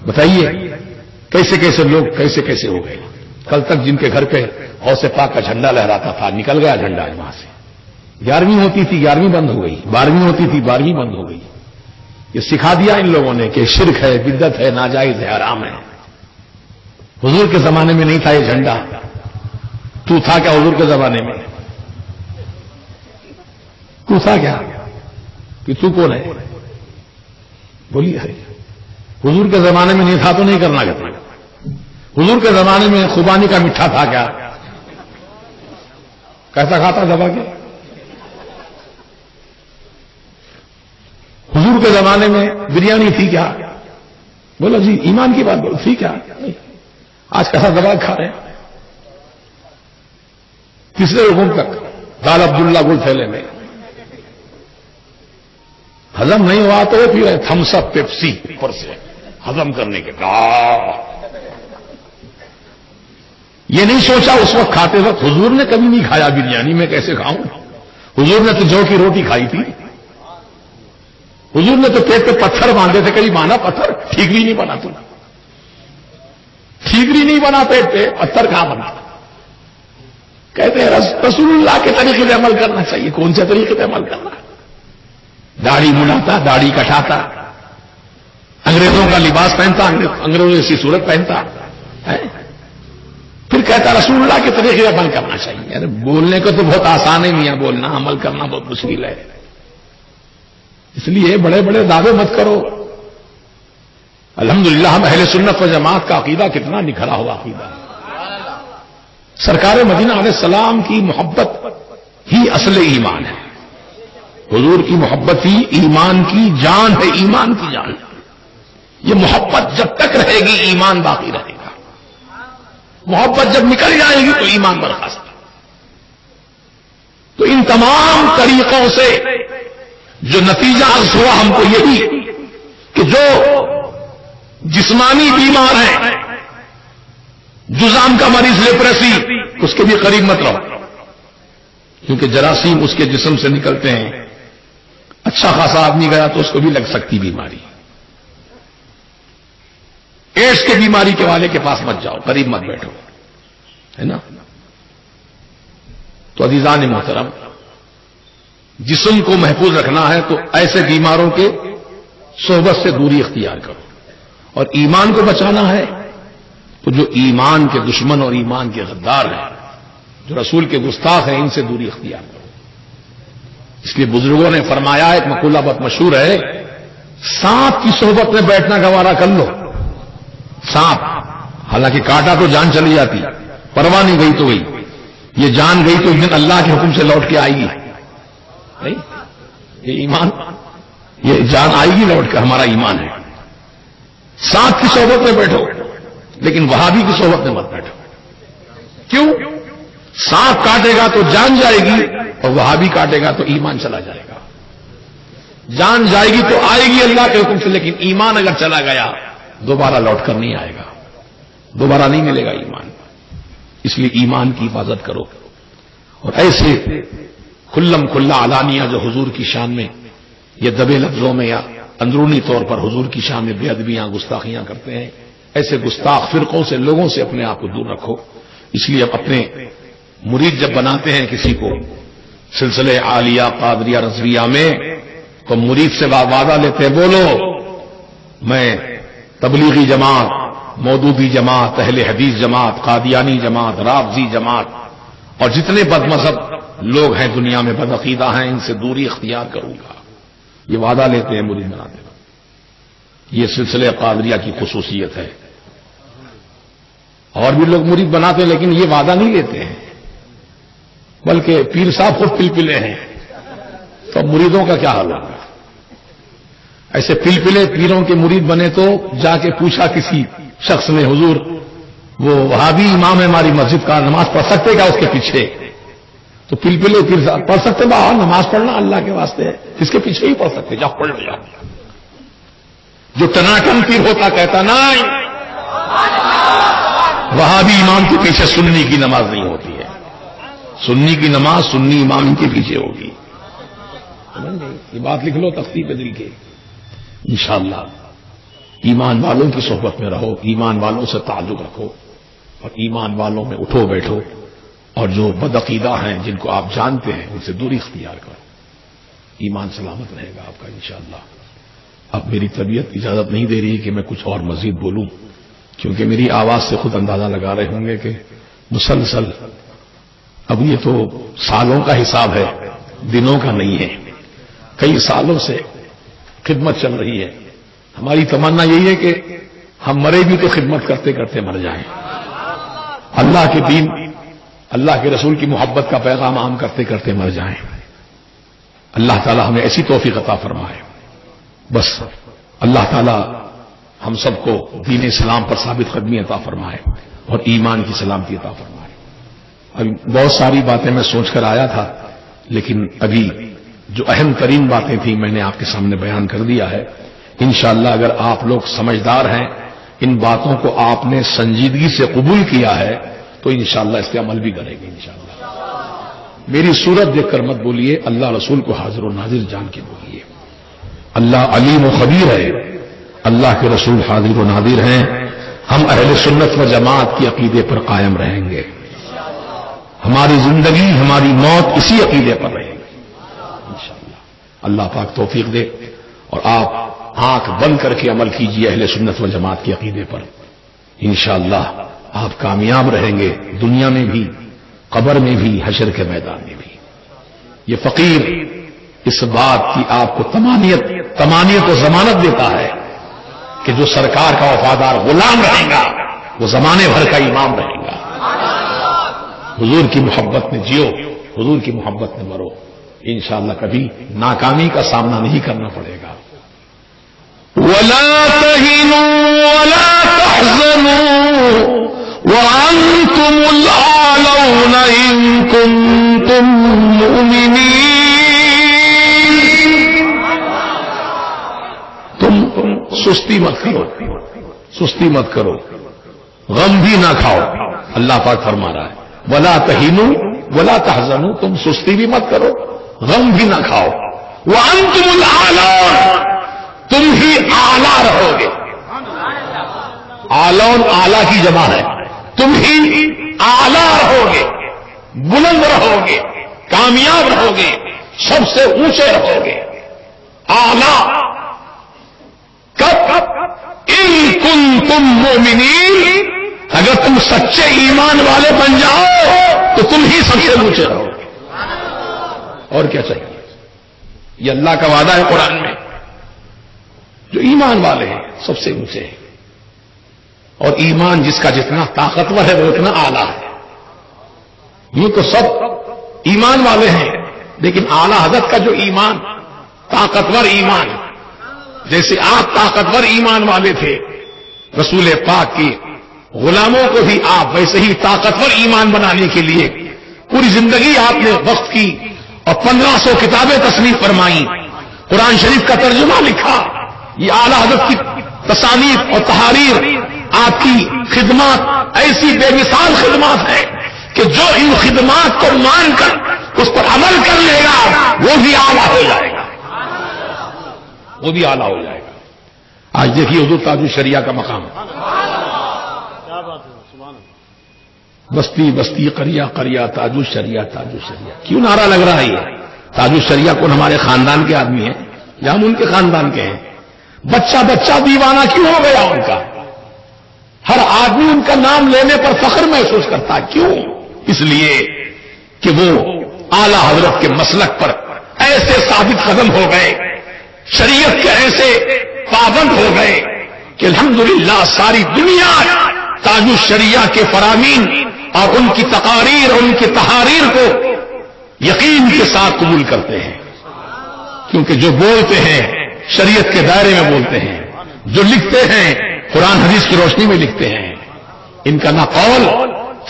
بتائیے کیسے کیسے لوگ کیسے کیسے ہو گئے۔ کل تک جن کے گھر پہ غوث پاک کا جھنڈا لہراتا تھا، نکل گیا جھنڈا وہاں سے. 11ویں ہوتی تھی 11ویں بند ہو گئی، 12ویں ہوتی تھی 12ویں بند ہو گئی. یہ سکھا دیا ان لوگوں نے کہ شرک ہے، بدعت ہے، ناجائز ہے، حرام ہے. حضور کے زمانے میں نہیں تھا یہ جھنڈا. تو تھا کیا حضور کے زمانے میں؟ تو تھا کیا کہ تو کون ہے؟ بولیے. حضور کے زمانے میں نہیں تھا تو نہیں کرنا کہتے. حضور کے زمانے میں خوبانی کا میٹھا تھا کیا؟ کیسا کھاتا دبا کے؟ حضور کے زمانے میں بریانی تھی کیا؟ بولا جی ایمان کی بات بولو، تھی کیا؟ آج کیسا دبا کھا رہے ہیں. تیسرے حکم تک دال عبداللہ گل تھیلے میں ہضم نہیں ہوا تو پی رہے تھمس اپ پیپسی اوپر سے ہضم کرنے کے بعد. یہ نہیں سوچا اس وقت کھاتے وقت حضور نے کبھی نہیں کھایا بریانی، میں کیسے کھاؤں؟ حضور نے تو جو کی روٹی کھائی تھی. حضور نے تو پیٹ پہ پتھر باندھے تھے. کبھی مانا پتھر؟ ٹھیکری نہیں بنا. تو ٹھیکری نہیں بنا پیٹ پہ، پتھر کہاں بنا؟ کہتے ہیں رسول اللہ کے طریقے سے عمل کرنا چاہیے. کون سے طریقے سے عمل کرنا؟ داڑھی مناتا، داڑھی کٹاتا، انگریزوں کا لباس پہنتا، انگریزوں جیسی صورت پہنتا ہے. پھر کہتا رسول اللہ کے طریقے سے عمل کرنا چاہیے. ارے بولنے کو تو بہت آسان ہے میاں بولنا، عمل کرنا بہت مشکل ہے. اس لیے بڑے بڑے دعوے مت کرو. الحمدللہ ہم اہل سنت و جماعت کا عقیدہ کتنا نکھرا ہوا عقیدہ. سرکار مدینہ علیہ السلام کی محبت ہی اصل ایمان ہے. حضور کی محبت ہی ایمان کی جان ہے، ایمان کی جان. یہ محبت جب تک رہے گی ایمان باقی رہے گا. محبت جب نکل جائے گی تو ایمان برخاست. تو ان تمام طریقوں سے جو نتیجہ عرض ہوا ہم کو یہی کہ جو جسمانی بیمار ہیں، جذام کا مریض لیپریسی، اس کے بھی قریب مت رہو، کیونکہ جراثیم اس کے جسم سے نکلتے ہیں. اچھا خاصا آدمی گیا تو اس کو بھی لگ سکتی بیماری. ایڈس کے بیماری کے والے کے پاس مت جاؤ، قریب مت بیٹھو، ہے نا. تو عزیزان محترم، جسم کو محفوظ رکھنا ہے تو ایسے بیماروں کے صحبت سے دوری اختیار کرو. اور ایمان کو بچانا ہے تو جو ایمان کے دشمن اور ایمان کے غدار ہیں، جو رسول کے گستاخ ہیں، ان سے دوری اختیار کرو. اس لیے بزرگوں نے فرمایا، ایک مقولہ بہت مشہور ہے، سانپ کی صحبت میں بیٹھنا گوارا کر لو. سانپ حالانکہ کاٹا تو جان چلی جاتی، پرواہ نہیں، گئی تو گئی. یہ جان گئی تو ایک دن اللہ کے حکم سے لوٹ کے آئے گی. نہیں، یہ ایمان، یہ جان آئے گی لوٹ کر، ہمارا ایمان ہے. سانپ کی صحبت میں بیٹھو لیکن وہابی کی صحبت میں مت بیٹھو. کیوں؟ سانپ کاٹے گا تو جان جائے گی اور وہابی کاٹے گا تو ایمان چلا جائے گا. جان جائے گی تو آئے گی اللہ کے حکم سے، لیکن ایمان اگر چلا گیا دوبارہ لوٹ کر نہیں آئے گا، دوبارہ نہیں ملے گا ایمان. اس لیے ایمان کی حفاظت کرو. اور ایسے کھلم کھلا علانیہ جو حضور کی شان میں یہ دبے لفظوں میں یا اندرونی طور پر حضور کی شان میں بے ادبیاں گستاخیاں کرتے ہیں، ایسے گستاخ فرقوں سے لوگوں سے اپنے آپ کو دور رکھو. اس لیے اب اپنے مرید جب بناتے ہیں کسی کو سلسلے عالیہ قادریہ رضویہ میں تو مرید سے وعدہ لیتے ہیں، بولو میں تبلیغی جماعت، مودودی جماعت، اہل حدیث جماعت، قادیانی جماعت، رافضی جماعت اور جتنے بد مذہب لوگ ہیں دنیا میں بدعقیدہ ہیں، ان سے دوری اختیار کروں گا. یہ وعدہ لیتے ہیں مرید بناتے ہیں. یہ سلسلے قادریہ کی خصوصیت ہے. اور بھی لوگ مرید بناتے ہیں لیکن یہ وعدہ نہیں لیتے ہیں، بلکہ پیر صاحب خود پلپلے ہیں. تو مریدوں کا کیا حال ہوگا؟ ایسے پلپلے پیروں کے مرید بنے تو جا کے پوچھا کسی شخص نے، حضور وہ وہابی امام ہے ہماری مسجد کا، نماز پڑھ سکتے کیا اس کے پیچھے؟ تو پلپلے پیر صاحب پڑھ سکتے باہر، نماز پڑھنا اللہ کے واسطے ہے، اس کے پیچھے ہی پڑھ سکتے، جاؤ پڑھ لو. جو ٹناٹن پیر ہوتا کہتا نہیں، وہابی امام کے پیچھے سنی کی نماز نہیں ہوتی ہے. سنی کی نماز سنی امام کے پیچھے ہوگی. یہ بات لکھ لو تختی پہ دل کے. انشاءاللہ ایمان والوں کی صحبت میں رہو، ایمان والوں سے تعلق رکھو. اور ایمان والوں میں اٹھو بیٹھو، اور جو بدعقیدہ ہیں جن کو آپ جانتے ہیں ان سے دوری اختیار کرو، ایمان سلامت رہے گا آپ کا انشاءاللہ۔ اب میری طبیعت اجازت نہیں دے رہی کہ میں کچھ اور مزید بولوں، کیونکہ میری آواز سے خود اندازہ لگا رہے ہوں گے کہ مسلسل اب یہ تو سالوں کا حساب ہے، دنوں کا نہیں ہے، کئی سالوں سے خدمت چل رہی ہے۔ ہماری تمنا یہی ہے کہ ہم مرے بھی تو خدمت کرتے کرتے مر جائیں، اللہ کے دین، اللہ کے رسول کی محبت کا پیغام عام کرتے کرتے مر جائیں۔ اللہ تعالی ہمیں ایسی توفیق عطا فرمائے، بس اللہ تعالی ہم سب کو دین اسلام پر ثابت قدمی عطا فرمائے اور ایمان کی سلامتی عطا فرمائے۔ ابھی بہت ساری باتیں میں سوچ کر آیا تھا، لیکن ابھی جو اہم ترین باتیں تھیں میں نے آپ کے سامنے بیان کر دیا ہے۔ انشاءاللہ اگر آپ لوگ سمجھدار ہیں، ان باتوں کو آپ نے سنجیدگی سے قبول کیا ہے تو انشاءاللہ اس پہ عمل بھی کریں گے انشاءاللہ۔ میری صورت دیکھ کر مت بولیے، اللہ رسول کو حاضر و ناظر جان کے بولیے۔ اللہ علیم و خبیر ہے، اللہ کے رسول حاضر و ناظر ہیں۔ ہم اہل سنت و جماعت کی عقیدے پر قائم رہیں گے، ہماری زندگی ہماری موت اسی عقیدے پر رہے گی انشاءاللہ۔ اللہ پاک توفیق دے، اور آپ آنکھ بند کر کے عمل کیجیے اہل سنت و جماعت کے عقیدے پر، انشاءاللہ آپ کامیاب رہیں گے، دنیا میں بھی، قبر میں بھی، حشر کے میدان میں بھی۔ یہ فقیر اس بات کی آپ کو تمانیت و ضمانت دیتا ہے کہ جو سرکار کا وفادار غلام رہے گا وہ زمانے بھر کا امام رہے گا۔ حضور کی محبت میں جیو، حضور کی محبت میں مرو، انشاءاللہ کبھی ناکامی کا سامنا نہیں کرنا پڑے گا۔ وَلَا تَهِنُوا وَلَا تَحْزَنُوا وَأَنْتُمُ الْأَعْلَوْنَ إِن كُنتُم مُّؤْمِنِينَ۔ تم سستی مت کرو، سستی مت کرو، غم بھی نہ کھاؤ۔ اللہ پاک فرما رہا ہے وَلَا تَهِنُوا وَلَا تَحْزَنُوا، تم سستی بھی مت کرو، غم بھی نہ کھاؤ۔ وَأَنْتُمُ الْأَعْلَوْنَ، تم ہی اعلیٰ رہو گے۔ اعلون اعلیٰ کی جمع ہے، تم ہی اعلیٰ رہو گے، بلند رہو گے، کامیاب رہو گے، سب سے اونچے رہو گے۔ اعلیٰ کب؟ ان کنتم مؤمنین، اگر تم سچے ایمان والے بن جاؤ تو تم ہی سب سے اونچے رہو گے۔ اور کیا چاہیے؟ یہ اللہ کا وعدہ ہے قرآن میں، جو ایمان والے ہیں سب سے اونچے ہیں، اور ایمان جس کا جتنا طاقتور ہے وہ اتنا اعلیٰ ہے۔ یہ تو سب ایمان والے ہیں، لیکن اعلیٰ حضرت کا جو ایمان، طاقتور ایمان، جیسے آپ طاقتور ایمان والے تھے، رسول پاک کی غلاموں کو بھی آپ ویسے ہی طاقتور ایمان بنانے کے لیے پوری زندگی آپ نے وقت کی، اور 1500 کتابیں تصنیف فرمائیں، قرآن شریف کا ترجمہ لکھا۔ یہ اعلیٰ حضرت کی تصانیف اور تحاریر، آپ کی خدمات ایسی بے مثال خدمات ہے کہ جو ان خدمات کو مان کر اس پر عمل کر لے گا وہ بھی اعلیٰ ہو جائے گا، وہ بھی اعلیٰ ہو جائے گا۔ آج دیکھیے حضور تاج الشریعہ کا مقام، بستی بستی قریہ قریہ تاج الشریعہ تاج الشریعہ، کیوں نعرہ لگ رہا ہے یہ؟ تاج الشریعہ کون ہمارے خاندان کے آدمی ہیں یا ہم ان کے خاندان کے ہیں؟ بچہ بچہ دیوانہ کیوں ہو گیا ان کا؟ ہر آدمی ان کا نام لینے پر فخر محسوس کرتا ہے، کیوں؟ اس لیے کہ وہ اعلیٰ حضرت کے مسلک پر ایسے ثابت قدم ہو گئے، شریعت کے ایسے پابند ہو گئے کہ الحمدللہ ساری دنیا تاج الشریعہ کے فرامین اور ان کی تقاریر اور ان کی تحاریر کو یقین کے ساتھ قبول کرتے ہیں، کیونکہ جو بولتے ہیں شریعت کے دائرے میں بولتے ہیں، جو لکھتے ہیں قرآن حدیث کی روشنی میں لکھتے ہیں۔ ان کا نہ قول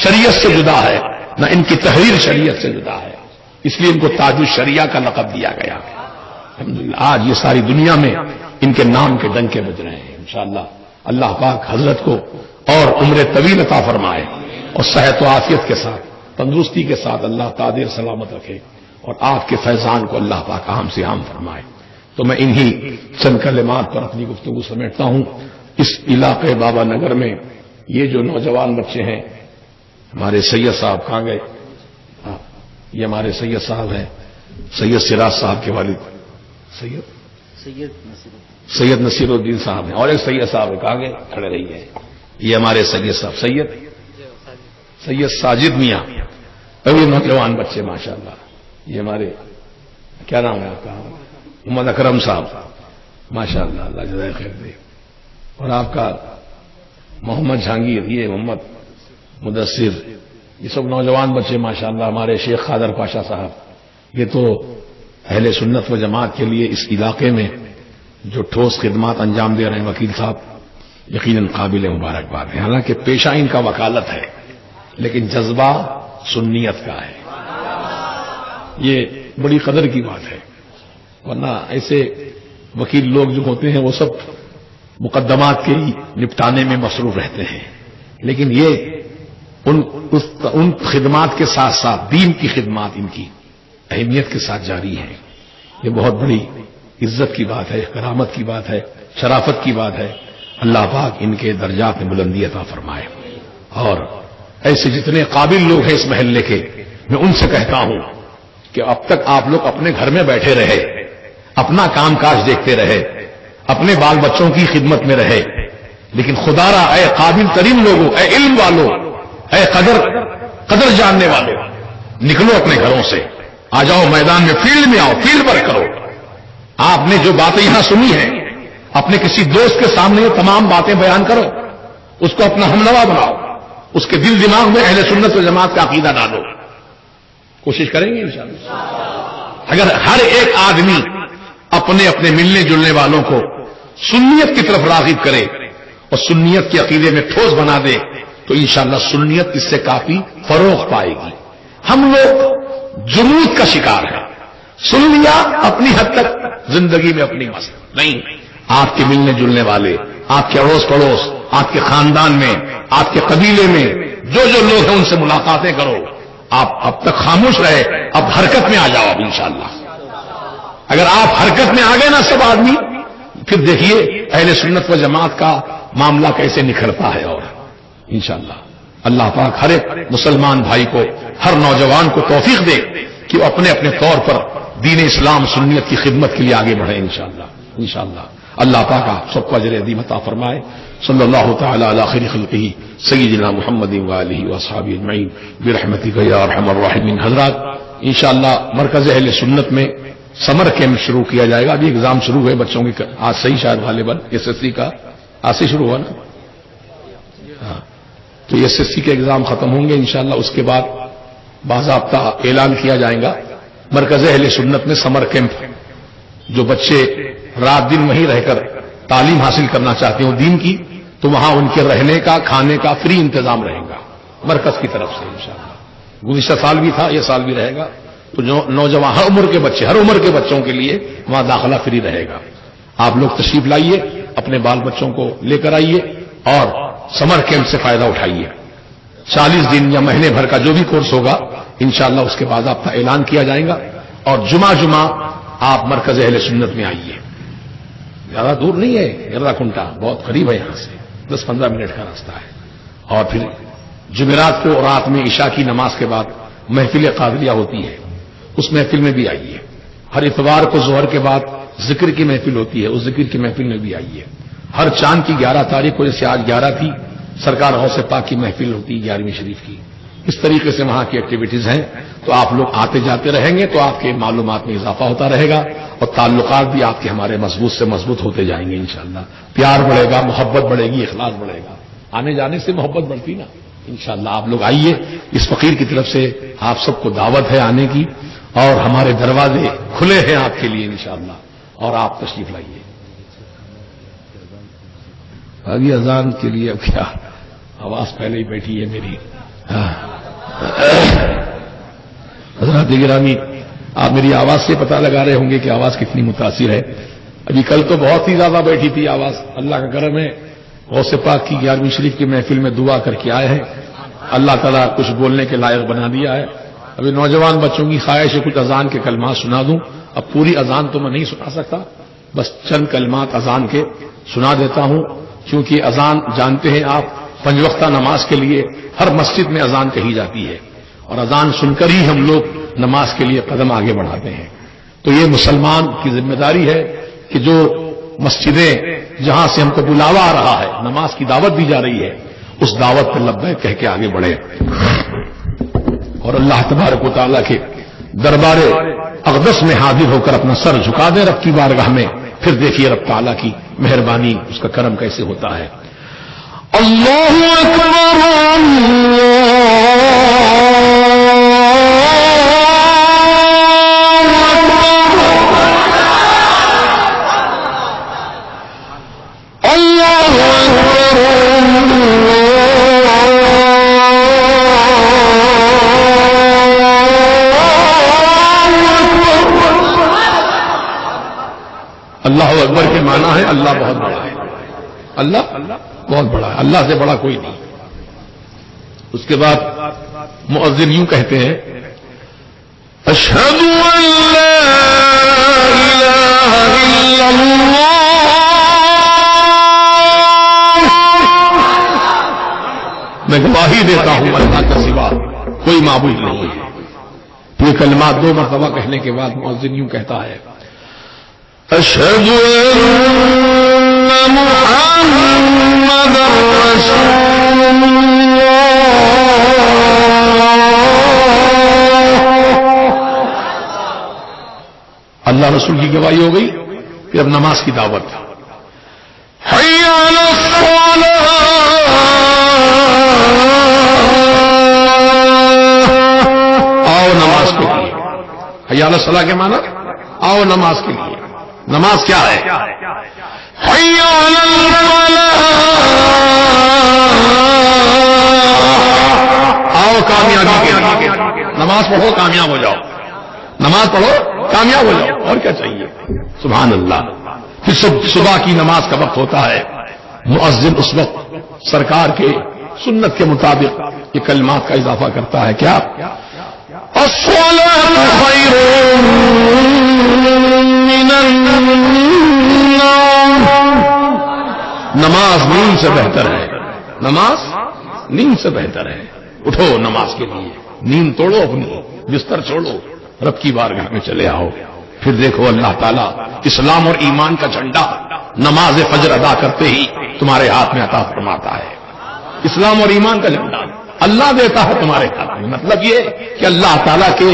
شریعت سے جدا ہے، نہ ان کی تحریر شریعت سے جدا ہے، اس لیے ان کو تاج الشریعہ کا لقب دیا گیا۔ الحمدللہ آج یہ ساری دنیا میں ان کے نام کے ڈنکے بج رہے ہیں۔ انشاءاللہ اللہ پاک حضرت کو اور عمر طویل عطا فرمائے، اور صحت و عافیت کے ساتھ، تندرستی کے ساتھ اللہ تعالی سلامت رکھے، اور آپ کے فیضان کو اللہ پاک عام سے عام فرمائے۔ تو میں انہی چند کلمات پر اپنی گفتگو سمیٹتا ہوں۔ اس علاقے بابا نگر میں یہ جو نوجوان بچے ہیں ہمارے سید صاحب کہاں گئے؟ یہ ہمارے سید صاحب ہیں، سید سراج صاحب کے والد سید نصیر الدین صاحب ہیں، اور ایک سید صاحب کہاں گئے؟ کھڑے رہیے. یہ ہمارے سید صاحب سید ساجد میاں، ابھی نوجوان بچے ماشاءاللہ. یہ ہمارے کیا نام ہے آپ کا؟ محمد اکرم صاحب ماشاءاللہ، اللہ جزائے خیر دے. اور آپ کا محمد جہانگیر، یہ محمد مدثر، یہ سب نوجوان بچے ماشاءاللہ. ہمارے شیخ قادر پاشا صاحب، یہ تو اہل سنت و جماعت کے لیے اس علاقے میں جو ٹھوس خدمات انجام دے رہے ہیں وکیل صاحب، یقیناً قابل مبارکباد ہے. حالانکہ پیشہ ان کا وکالت ہے لیکن جذبہ سنیت کا ہے. یہ بڑی قدر کی بات ہے، ورنہ ایسے وکیل لوگ جو ہوتے ہیں وہ سب مقدمات کے نپٹانے میں مصروف رہتے ہیں، لیکن یہ ان خدمات کے ساتھ ساتھ دین کی خدمات ان کی اہمیت کے ساتھ جاری ہیں. یہ بہت بڑی عزت کی بات ہے، کرامت کی بات ہے، شرافت کی بات ہے. اللہ پاک ان کے درجات میں بلندی عطا فرمائے. اور ایسے جتنے قابل لوگ ہیں اس محلے کے، میں ان سے کہتا ہوں کہ اب تک آپ لوگ اپنے گھر میں بیٹھے رہے، اپنا کام کاج دیکھتے رہے، اپنے بال بچوں کی خدمت میں رہے، لیکن خدا را اے قابل ترین لوگوں، اے علم والوں، اے قدر جاننے والوں، نکلو اپنے گھروں سے، آ جاؤ میدان میں، فیلڈ میں آؤ، فیلڈ پر کرو. آپ نے جو باتیں یہاں سنی ہیں اپنے کسی دوست کے سامنے یہ تمام باتیں بیان کرو، اس کو اپنا ہمنوا بناؤ، اس کے دل دماغ میں اہل سنت و جماعت کا عقیدہ ڈالو. کوشش کریں گے انشاءاللہ. اگر ہر ایک آدمی اپنے اپنے ملنے جلنے والوں کو سنیت کی طرف راغب کرے اور سنیت کے عقیدے میں ٹھوس بنا دے تو انشاءاللہ سنیت اس سے کافی فروغ پائے گی. ہم لوگ جمود کا شکار ہیں، سن لیا اپنی حد تک، زندگی میں اپنی مست نہیں. آپ کے ملنے جلنے والے، آپ کے اڑوس پڑوس، آپ کے خاندان میں، آپ کے قبیلے میں جو لوگ ہیں ان سے ملاقاتیں کرو. آپ اب تک خاموش رہے، اب حرکت میں آ جاؤ اب انشاءاللہ. اگر آپ حرکت میں آ گئے نا سب آدمی، پھر دیکھیے اہل سنت و جماعت کا معاملہ کیسے نکھرتا ہے. اور انشاءاللہ اللہ پاک ہر ایک مسلمان بھائی کو، ہر نوجوان کو توفیق دے کہ وہ اپنے اپنے طور پر دین اسلام سنیت کی خدمت کے لیے آگے بڑھے انشاءاللہ. اللہ پاک آپ سب کو اجر عظیم عطا فرمائے. صلی اللہ تعالی علی خیر خلقہ سیدنا محمد وآلہ واصحابہ اجمعین برحمتک یا ارحم الراحمین. حضرات انشاءاللہ مرکز اہل سنت میں سمر کیمپ شروع کیا جائے گا. ابھی ایگزام شروع ہوئے بچوں کی، آج سے ہی شاید غالباً SSC کا آج سے شروع ہوا نا. ہاں تو SSC کے ایگزام ختم ہوں گے انشاءاللہ. اس کے بعد باضابطہ اعلان کیا جائے گا مرکز اہل سنت میں سمر کیمپ. جو بچے رات دن وہیں رہ کر تعلیم حاصل کرنا چاہتے ہوں دین کی، تو وہاں ان کے رہنے کا، کھانے کا فری انتظام رہے گا مرکز کی طرف سے انشاءاللہ. گزشتہ سال بھی تھا، یہ سال بھی رہے گا. تو جو نوجوان ہر عمر کے بچوں کے لیے وہاں داخلہ فری رہے گا. آپ لوگ تشریف لائیے، اپنے بال بچوں کو لے کر آئیے اور سمر کیمپ سے فائدہ اٹھائیے. 40 دن یا مہینے بھر کا جو بھی کورس ہوگا انشاءاللہ اس کے بعد آپ کا اعلان کیا جائے گا. اور جمعہ آپ مرکز اہل سنت میں آئیے. زیادہ دور نہیں ہے، گرا کنٹا بہت قریب ہے، یہاں سے 10-15 منٹ کا راستہ ہے. اور پھر جمعرات کو رات میں عشاء کی نماز کے بعد محفل قادریہ ہوتی ہے، اس محفل میں بھی آئیے. ہر اتوار کو ظہر کے بعد ذکر کی محفل ہوتی ہے، اس ذکر کی محفل میں بھی آئیے. ہر چاند کی 11 تاریخ کو، جیسے آج 11 تھی، سرکار غوث پاک کی محفل ہوتی ہے 11ویں شریف کی. اس طریقے سے وہاں کی ایکٹیویٹیز ہیں. تو آپ لوگ آتے جاتے رہیں گے تو آپ کے معلومات میں اضافہ ہوتا رہے گا اور تعلقات بھی آپ کے ہمارے مضبوط سے مضبوط ہوتے جائیں گے انشاءاللہ. پیار بڑھے گا، محبت بڑھے گی، اخلاص بڑھے گا. آنے جانے سے محبت بڑھتی نا انشاءاللہ. آپ لوگ آئیے، اس فقیر کی طرف سے آپ سب کو دعوت ہے آنے کی، اور ہمارے دروازے کھلے ہیں آپ کے لیے انشاءاللہ. اور آپ تشریف لائیے. ابھی اذان کے لیے اب کیا آواز پہلے ہی بیٹھی ہے میری. حضرات گرامی، آپ میری آواز سے پتہ لگا رہے ہوں گے کہ آواز کتنی متاثر ہے. ابھی کل تو بہت ہی زیادہ بیٹھی تھی آواز. اللہ کا کرم ہے، غوث پاک کی 11ویں شریف کی محفل میں دعا کر کے آئے ہیں. اللہ تعالیٰ کچھ بولنے کے لائق بنا دیا ہے. ابھی نوجوان بچوں کی خواہش ہے کچھ اذان کے کلمات سنا دوں. اب پوری اذان تو میں نہیں سنا سکتا، بس چند کلمات اذان کے سنا دیتا ہوں، کیونکہ اذان جانتے ہیں آپ 5 وقتہ نماز کے لیے ہر مسجد میں اذان کہی جاتی ہے اور اذان سن کر ہی ہم لوگ نماز کے لیے قدم آگے بڑھاتے ہیں. تو یہ مسلمان کی ذمہ داری ہے کہ جو مسجدیں جہاں سے ہم کو بلاوا آ رہا ہے، نماز کی دعوت دی جا رہی ہے، اس دعوت پر لبیک کہہ کے آگے بڑھے اور اللہ تبارک و تعالیٰ کے دربار اقدس میں حاضر ہو کر اپنا سر جھکا دیں رب کی بارگاہ میں. پھر دیکھیے رب تعالیٰ کی مہربانی، اس کا کرم کیسے ہوتا ہے. اللہ اکبر اللہ اکبر کے معنی ہے اللہ بہت بڑا ہے. اللہ بہت بڑا ہے، اللہ سے بڑا کوئی نہیں. اس کے بعد مؤذن یوں کہتے ہیں اشہد ان لا الہ الا اللہ، میں گواہی دیتا ہوں اللہ کا سوا کوئی معبود نہیں ہے. یہ کلمات 2 مرتبہ کہنے کے بعد مؤذن یوں کہتا ہے اشہد ان محمد رسول اللہ. اللہ رسول کی گواہی ہو گئی. پھر اب نماز کی دعوت. حی علی الصلاۃ، آؤ نماز کے لیے. حی علی الصلاۃ کے معنی آؤ نماز کے لیے. نماز کیا ہے؟ حی علی الفلاح، آؤ کامیابی کے لیے. نماز پڑھو کامیاب ہو جاؤ، نماز پڑھو کامیاب ہو جاؤ، اور کیا چاہیے. سبحان اللہ. پھر صبح کی نماز کا وقت ہوتا ہے. مؤذن اس وقت سرکار کے سنت کے مطابق یہ کلمات کا اضافہ کرتا ہے. کیا؟ الصلاۃ خیر من النوم، نماز نیند سے بہتر ہے. نماز نیند سے بہتر ہے. اٹھو نماز کے لیے، نیند توڑو، اپنی بستر چھوڑو، رب کی بارگاہ میں چلے آؤ. پھر دیکھو اللہ تعالیٰ اسلام اور ایمان کا جھنڈا نماز فجر ادا کرتے ہی تمہارے ہاتھ میں عطا فرماتا ہے. اسلام اور ایمان کا جھنڈا اللہ دیتا ہے تمہارے ہاتھ میں. مطلب یہ کہ اللہ تعالیٰ کے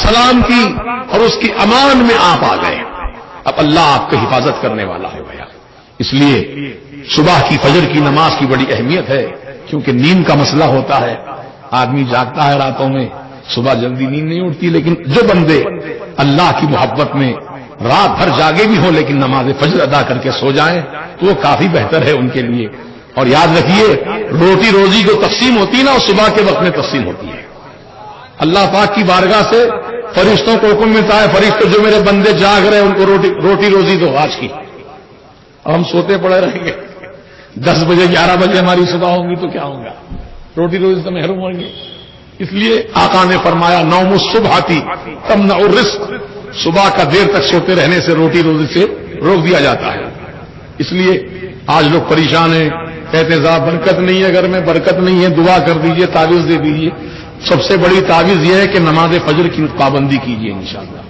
سلام کی اور اس کی امان میں آپ آ گئے. اب اللہ آپ کی حفاظت کرنے والا ہے بھیا. اس لیے صبح کی فجر کی نماز کی بڑی اہمیت ہے، کیونکہ نیند کا مسئلہ ہوتا ہے. آدمی جاگتا ہے راتوں میں، صبح جلدی نیند نہیں اٹھتی. لیکن جو بندے اللہ کی محبت میں رات بھر جاگے بھی ہوں لیکن نماز فجر ادا کر کے سو جائیں تو وہ کافی بہتر ہے ان کے لیے. اور یاد رکھیے روٹی روزی جو تقسیم ہوتی ہے نا وہ صبح کے وقت میں تقسیم ہوتی ہے. اللہ پاک کی بارگاہ سے فرشتوں کو حکم ملتا ہے، فرشتوں جو میرے بندے جاگ رہے ہیں ان کو روٹی روزی دو آج کی. اور ہم سوتے پڑے رہیں گے. 10 بجے 11 بجے ہماری صبح ہوگی تو کیا ہوگا؟ روٹی روزی سے محروم ہوں گے. اس لیے آقا نے فرمایا نوم الصبح تمنع الرزق، صبح کا دیر تک سوتے رہنے سے روٹی روزی سے روک دیا جاتا ہے. اس لیے آج لوگ پریشان ہیں، کہتے ہیں صاحب برکت نہیں ہے گھر میں، برکت نہیں ہے، دعا کر دیجئے، تعویذ دے دیجئے. سب سے بڑی تعویذ یہ ہے کہ نماز فجر کی پابندی کیجئے انشاءاللہ.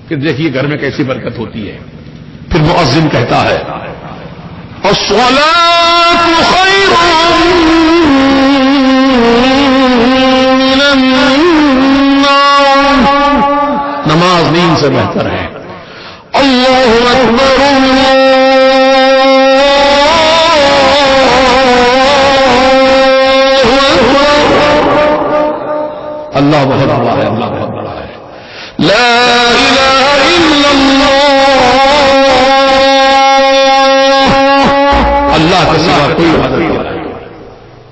پھر دیکھیے گھر میں کیسی برکت ہوتی ہے. پھر مؤذن کہتا ہے الصلاۃ خیر من النوم، نماز نیند سے بہتر ہے. اللہ اکبر اللہ بہت بڑا ہے، اللہ بہت بڑا ہے. لا الہ الا اللہ، اللہ کے سوا کوئی عبادت نہیں.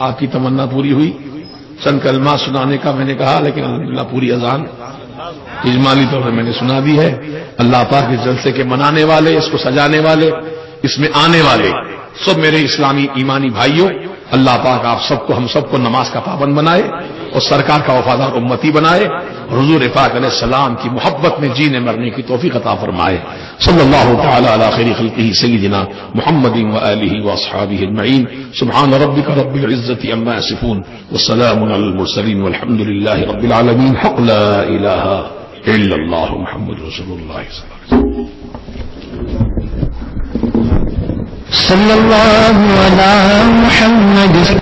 آپ کی تمنا پوری ہوئی. چند کلمات سنانے کا میں نے کہا، لیکن الحمدللہ پوری اذان اجمالی طور پر میں نے سنا دی ہے. اللہ پاک کے جلسے کے منانے والے، اس کو سجانے والے، اس میں آنے والے سب میرے اسلامی ایمانی بھائیوں، اللہ پاک آپ سب کو، ہم سب کو نماز کا پابند بنائے اور سرکار کا وفادار امتی بنائے اور حضور پاک علیہ السلام کی محبت میں جینے مرنے کی توفیق عطا فرمائے. صلی اللہ تعالی علی خیر خلقہ سیدنا محمد وآلہ واصحابہ اجمعین. سبحان ربک رب العزة عما یصفون والسلام علی المرسلین والحمد للہ رب العالمین. حق لا الہ الا اللہ محمد رسول اللہ صلی اللہ علیہ وسلم. صلی اللہ علی محمد